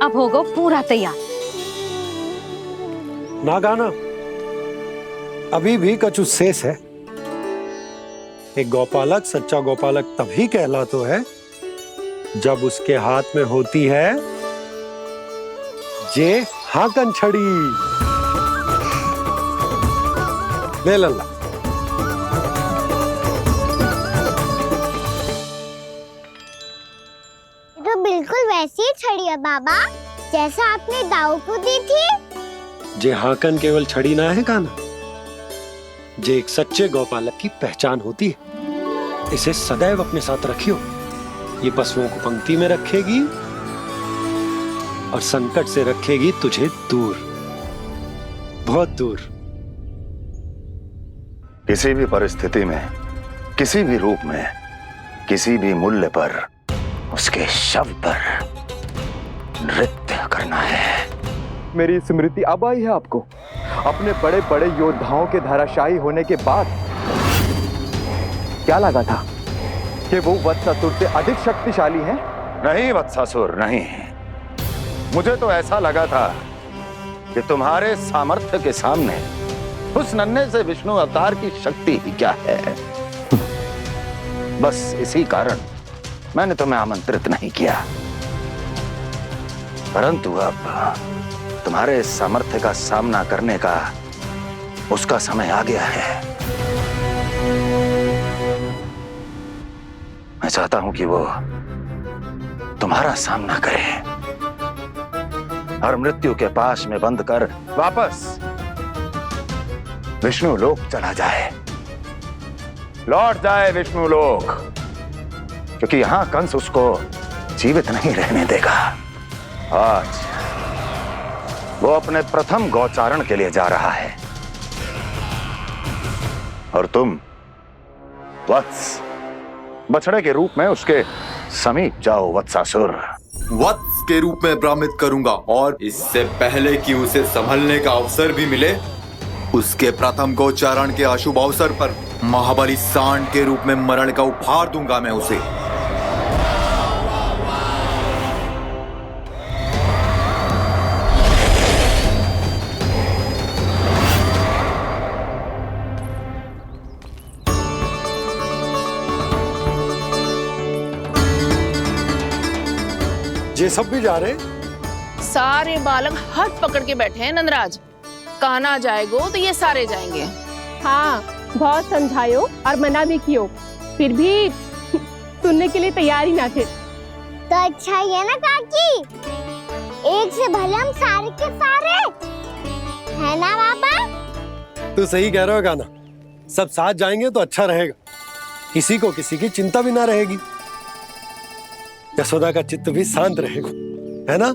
अब होगा पूरा तैयार। ना गाना, अभी भी कछु शेष है। एक गौपालक सच्चा गौपालक तभी कहलाता है जब उसके हाथ में होती है जे हाकन छड़ी। ले लल्ला। तो बिल्कुल वैसी ही छड़ी है बाबा, जैसा आपने दाऊ को दी थी। जे हाकन केवल छड़ी ना है कान्हा, जे एक सच्चे गौपालक की पहचान होती है। इसे सदैव अपने साथ रखियो। ये पशुओं को पंक्ति में रखेगी और संकट से रखेगी तुझे दूर, बहुत दूर। किसी भी परिस्थिति में, किसी भी रूप में, किसी भी मूल्य पर उसके शव पर नृत्य करना है। मेरी स्मृति अब आई है आपको? अपने बड़े बड़े योद्धाओं के धराशायी होने के बाद क्या लगा था कि वो वत्सासुर से अधिक शक्तिशाली हैं? नहीं वत्सासुर, नहीं। मुझे तो ऐसा लगा था कि तुम्हारे सामर्थ्य के सामने उस नन्हे से विष्णु अवतार की शक्ति ही क्या है। बस इसी कारण मैंने तुम्हें आमंत्रित नहीं किया। परंतु अब तुम्हारे सामर्थ्य का सामना करने का उसका समय आ गया है। मैं चाहता हूं कि वो तुम्हारा सामना करे और मृत्यु के पाश में बंद कर वापस विष्णु लोक चला जाए। लौट जाए विष्णु लोक, क्योंकि यहां कंस उसको जीवित नहीं रहने देगा। आज वो अपने प्रथम गौचारण के लिए जा रहा है और तुम वत्स बछड़े के रूप में उसके समीप जाओ वत्सासुर। वत्स के रूप में भ्रमित करूंगा और इससे पहले कि उसे संभलने का अवसर भी मिले, उसके प्रथम गोचारण के अशुभ अवसर पर महाबली सांड के रूप में मरण का उपहार दूंगा मैं उसे। ये सब भी जा रहे? सारे बालक हाथ पकड़ के बैठे हैं नंदराज। कान्हा जाएगो तो ये सारे जाएंगे। हाँ, बहुत समझायो और मना भी कियो, फिर भी सुनने के लिए तैयार ही ना थे। तो अच्छा ही है ना काकी, एक से भले हम सारे के सारे, है ना बाबा? तू सही कह रहा हो गाना, सब साथ जाएंगे तो अच्छा रहेगा, किसी को किसी की चिंता भी ना रहेगी, यशोदा का चित्त भी शांत रहेगा, है ना?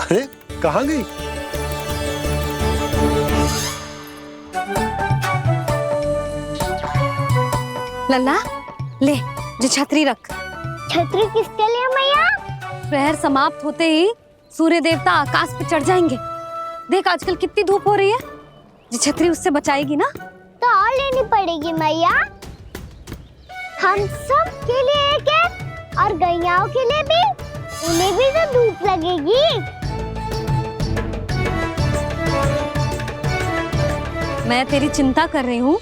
अरे कहाँ गई? लल्ला ले, जो छतरी रख। छतरी किसके लिए मैया? प्रहर समाप्त होते ही सूर्य देवता आकाश पे चढ़ जाएंगे। देख आजकल कितनी धूप हो रही है, जो छतरी उससे बचाएगी ना। तो और लेनी पड़ेगी मैया, हम सब के लिए एक एक और गैयाओं के लिए भी, उन्हें भी तो धूप लगेगी। मैं तेरी चिंता कर रही हूँ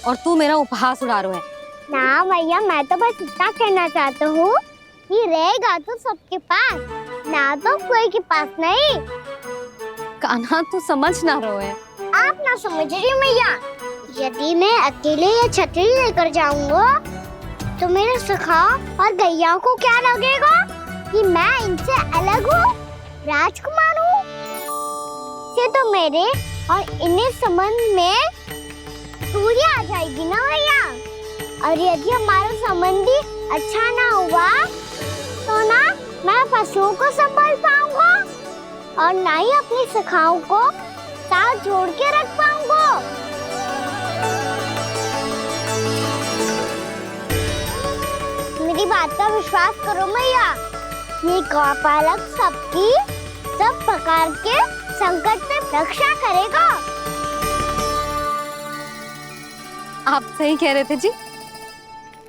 और तू मेरा उपहास उड़ा रहा है। ना भैया, मैं तो बस इतना कहना चाहता हूँ कि रहेगा तो सबके पास, ना तो कोई के पास नहीं। कान्हा तू समझ ना रहो है। आप ना समझ रही मैया, यदि मैं अकेले ये छतरी लेकर जाऊंगा तो मेरे सखा और गैयाओं को क्या लगेगा कि मैं इनसे अलग हूँ, राजकुमार हूँ। ये तो मेरे और इन्हें संबंध में दूरी आ जाएगी ना भैया। और यदि हमारा संबंधी अच्छा ना हुआ तो ना मैं पशुओं को संभाल पाऊंगा और ना ही अपनी सखाओं को साथ जोड़ के रख पाऊंगा। मेरी बात का विश्वास करो मैया, ये गौपालक सबकी सब प्रकार के संकट से रक्षा करेगा। आप सही कह रहे थे जी,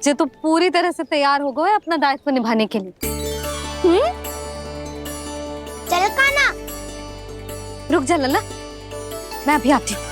जो तो पूरी तरह से तैयार हो गए अपना दायित्व निभाने के लिए। चल कान्हा। रुक जा लल्ला, मैं अभी आती हूँ।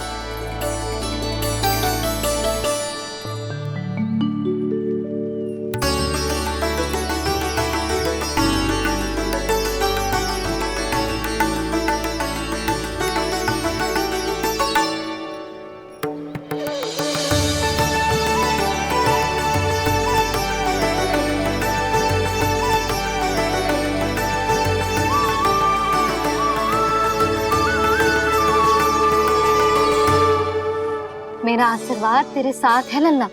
मेरा आशीर्वाद तेरे साथ है लल्ला।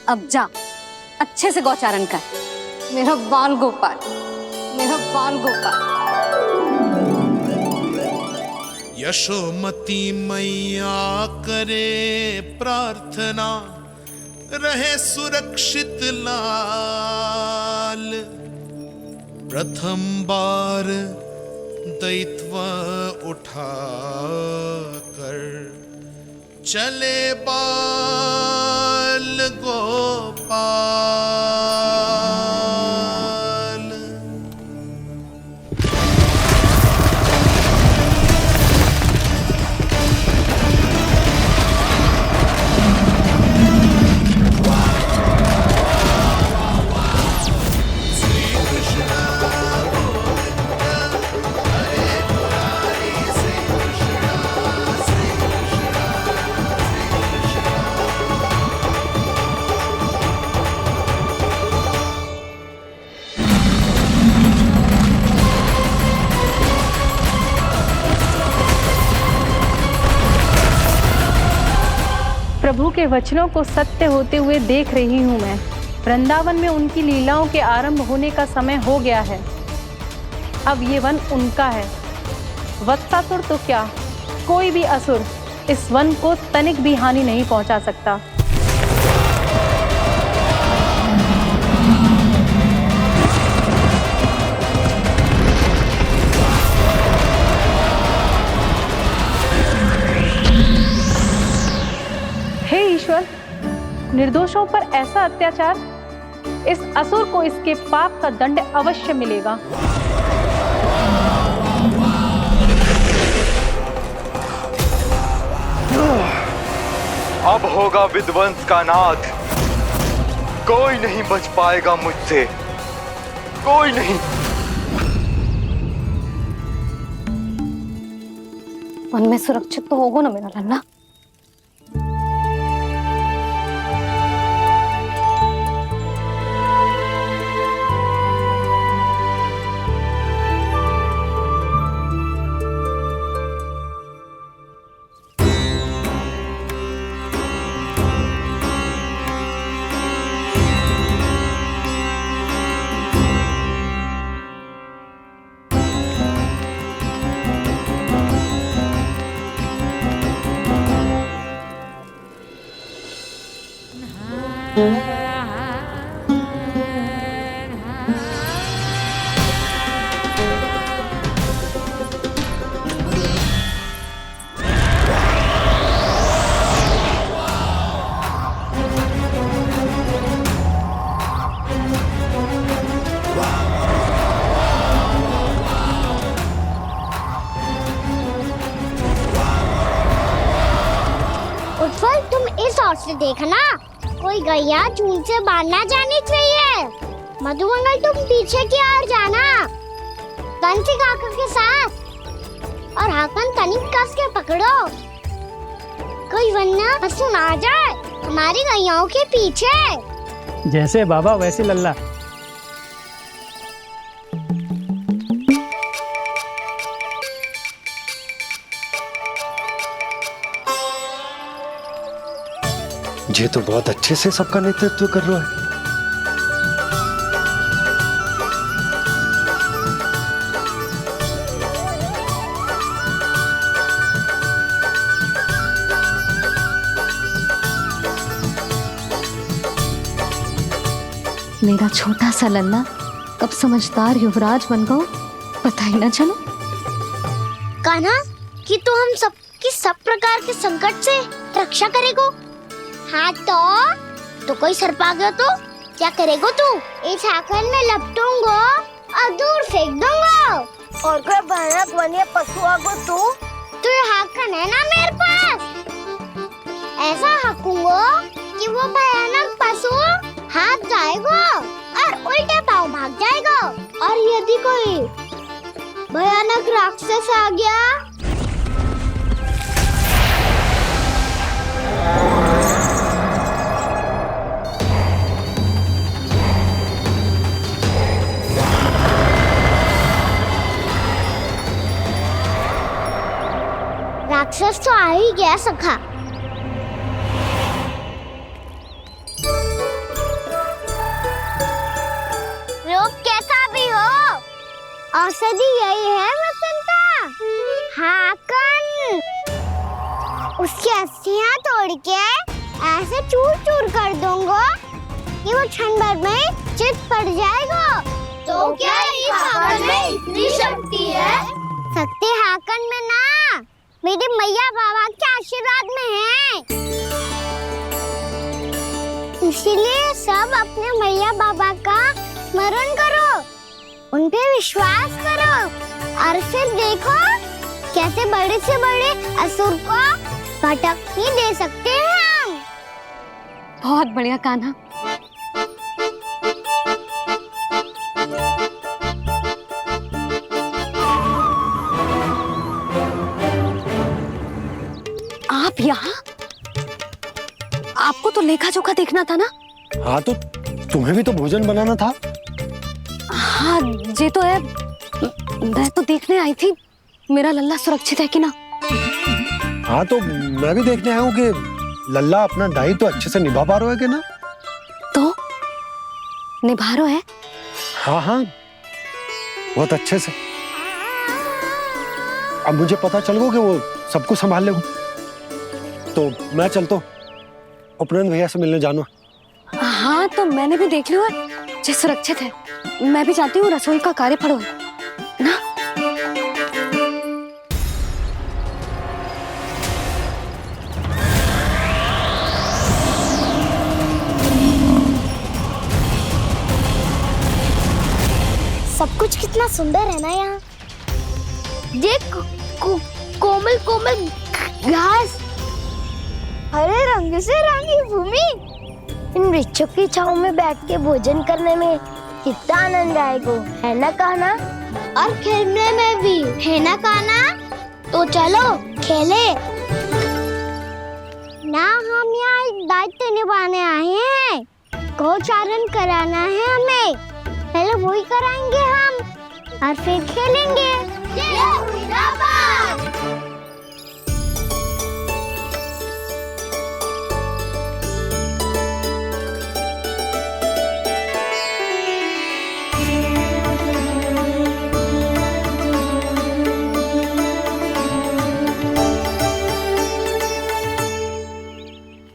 अब जा, अच्छे से गौचारण कर। मेरा बाल गोपाल, मेरा बाल गोपाल। यशोमती मैया करे प्रार्थना, रहे सुरक्षित लाल। प्रथम बार दैत्व उठा कर चले बाल गोपाल। प्रभु के वचनों को सत्य होते हुए देख रही हूँ मैं। वृंदावन में उनकी लीलाओं के आरंभ होने का समय हो गया है। अब ये वन उनका है। वत्सासुर तो क्या, कोई भी असुर इस वन को तनिक भी हानि नहीं पहुंचा सकता। हे ईश्वर, निर्दोषों पर ऐसा अत्याचार, इस असुर को इसके पाप का दंड अवश्य मिलेगा। अब होगा विध्वंस का नाद। कोई नहीं बच पाएगा मुझसे, कोई नहीं। वन में सुरक्षित तो होगा ना मेरा लल्ला? उत्पल, तुम इस ओर से देखना, कोई गैया चून से बाहर ना जानी चाहिए। मधुमंगल, तुम पीछे की ओर जाना, कंसी काका के साथ, और हाकन तनिक कस के पकड़ो, कोई वरना पशु ना जाए हमारी गैयाओं के पीछे। जैसे बाबा वैसे लल्ला। ये तो बहुत अच्छे से सबका नेतृत्व कर रहा है। मेरा छोटा सा लल्ला कब समझदार युवराज बन गो, पता ही ना चलो। कान्हा, कि तू हम सबकी सब प्रकार के संकट से रक्षा करेगो। हाँ तो कोई सर्प आ गया तो क्या करेगो तू? इस हाकन में लपटूंगा और दूर फेंक दूंगा। और कोई भयानक वन्य पशु आगो तो ये हाकन है ना मेरे पास, ऐसा हाकूंगा कि वो भयानक पशु हाथ जाएगा और उल्टे पांव भाग जाएगा। और यदि कोई भयानक राक्षस आ गया राक्षस तो आ ही गया सखा। लोग कैसा भी हो, औषधि यही है वसंता। हाकन उसकी अस्थियां तोड़ के ऐसे चूर चूर कर दूंगा कि वो क्षण भर में चित पड़ जाएगा। तो क्या इस हाकन में इतनी शक्ति है? शक्ति हाकन में ना, मेरे मैया बाबा के आशीर्वाद में है। इसीलिए सब अपने मैया बाबा का स्मरण करो, उन पे विश्वास करो और फिर देखो कैसे बड़े से बड़े असुर को भटक ही दे सकते हैं हम। बहुत बढ़िया कान्हा। आप यहाँ? आपको तो लेखा जोखा देखना था ना? हाँ तो तुम्हें भी तो भोजन बनाना था। हाँ ये तो है, मैं तो देखने आई थी मेरा लल्ला सुरक्षित है कि ना। हाँ तो मैं भी देखने आया हूँ कि लल्ला अपना दायित्व तो अच्छे से निभा पा रहा है कि ना? तो निभा रहा है? हाँ हाँ, बहुत अच्छे से। अब मुझे पता चल गया कि वो सबको संभाल लेगा, तो मैं चलता हूँ, उपनंद भैया से मिलने जाना। हाँ, तो मैंने भी देख लिया जो सुरक्षित है। मैं भी चाहती हूँ रसोई का कार्य पड़ो ना। सब कुछ कितना सुंदर है ना यहाँ। देख कोमल कोमल घास, हरे रंग से रंगी भूमि। इन वृक्षों की छांव में बैठ के भोजन करने में कितना आनंद आएगा, है ना कहना? और खेलने में भी, है ना कहना? तो चलो खेले ना। हम यहाँ एक दायित्व निभाने आए हैं, गौचारण कराना है हमें। पहले वही कराएंगे हम और फिर खेलेंगे।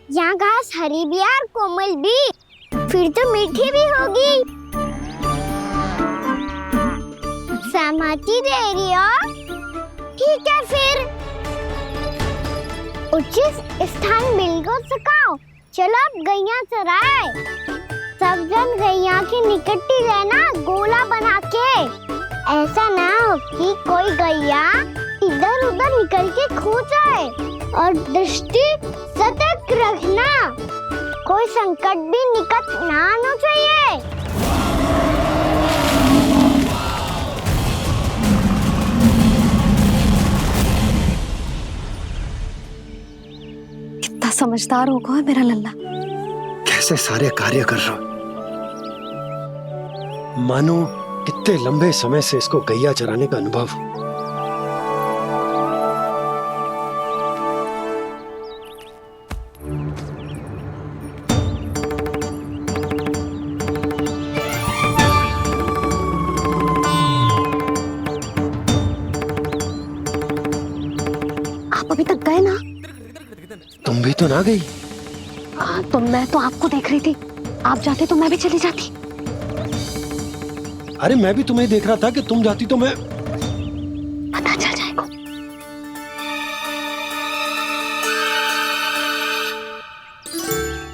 यहाँ घास हरी भी और कोमल भी, फिर तो मीठी भी होगी। सहमति दे रही हो? ठीक है फिर उचित स्थान बिल्कुल सुखाओ। चलो अब गैया चराए। सब जन गैया के निकट ही रहना, गोला बना के। ऐसा ना हो कि कोई गैया इधर उधर निकल के खो जाए। और दृष्टि सतर्क रखना, कोई संकट भी निकट ना आना चाहिए। कितना समझदार होगा है मेरा लल्ला। कैसे सारे कार्य कर रहा, मानो कितने लंबे समय से इसको गैया चराने का अनुभव। आप अभी तक गए ना? तुम भी तो ना गई। तो मैं तो आपको देख रही थी, आप जाते तो मैं भी चली जाती। अरे मैं भी तुम्हें देख रहा था कि तुम जाती तो मैं। पता चल जाएगा।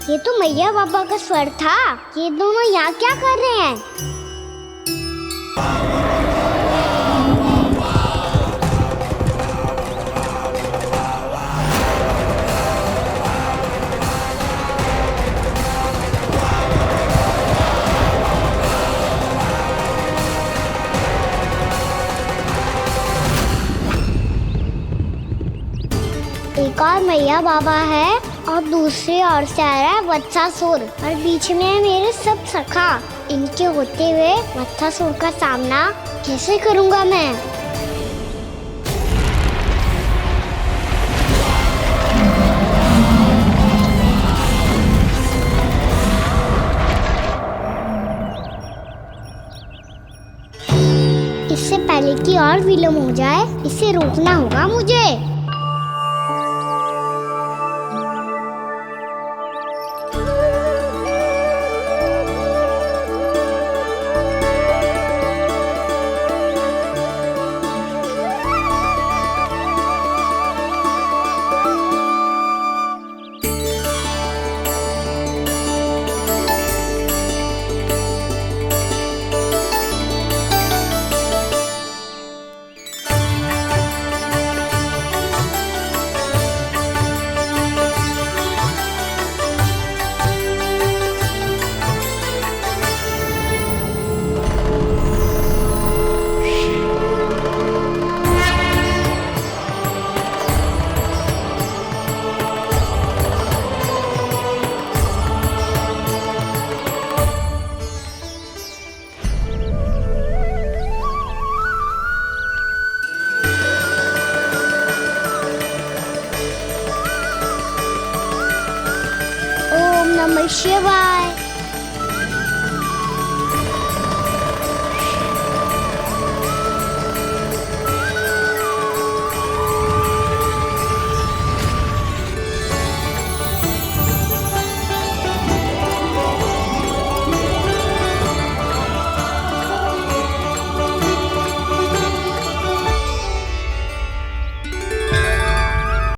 ये तो मैया बाबा का स्वर था। ये दोनों यहाँ क्या कर रहे हैं? एक और मैया बाबा है और दूसरी ओर से आ रहा है वत्सासुर, और बीच में है मेरे सब सखा। इनके होते हुए वत्सासुर का सामना कैसे करूंगा मैं? इससे पहले कि और विलम्ब हो जाए, इसे रोकना होगा मुझे। शिवाय।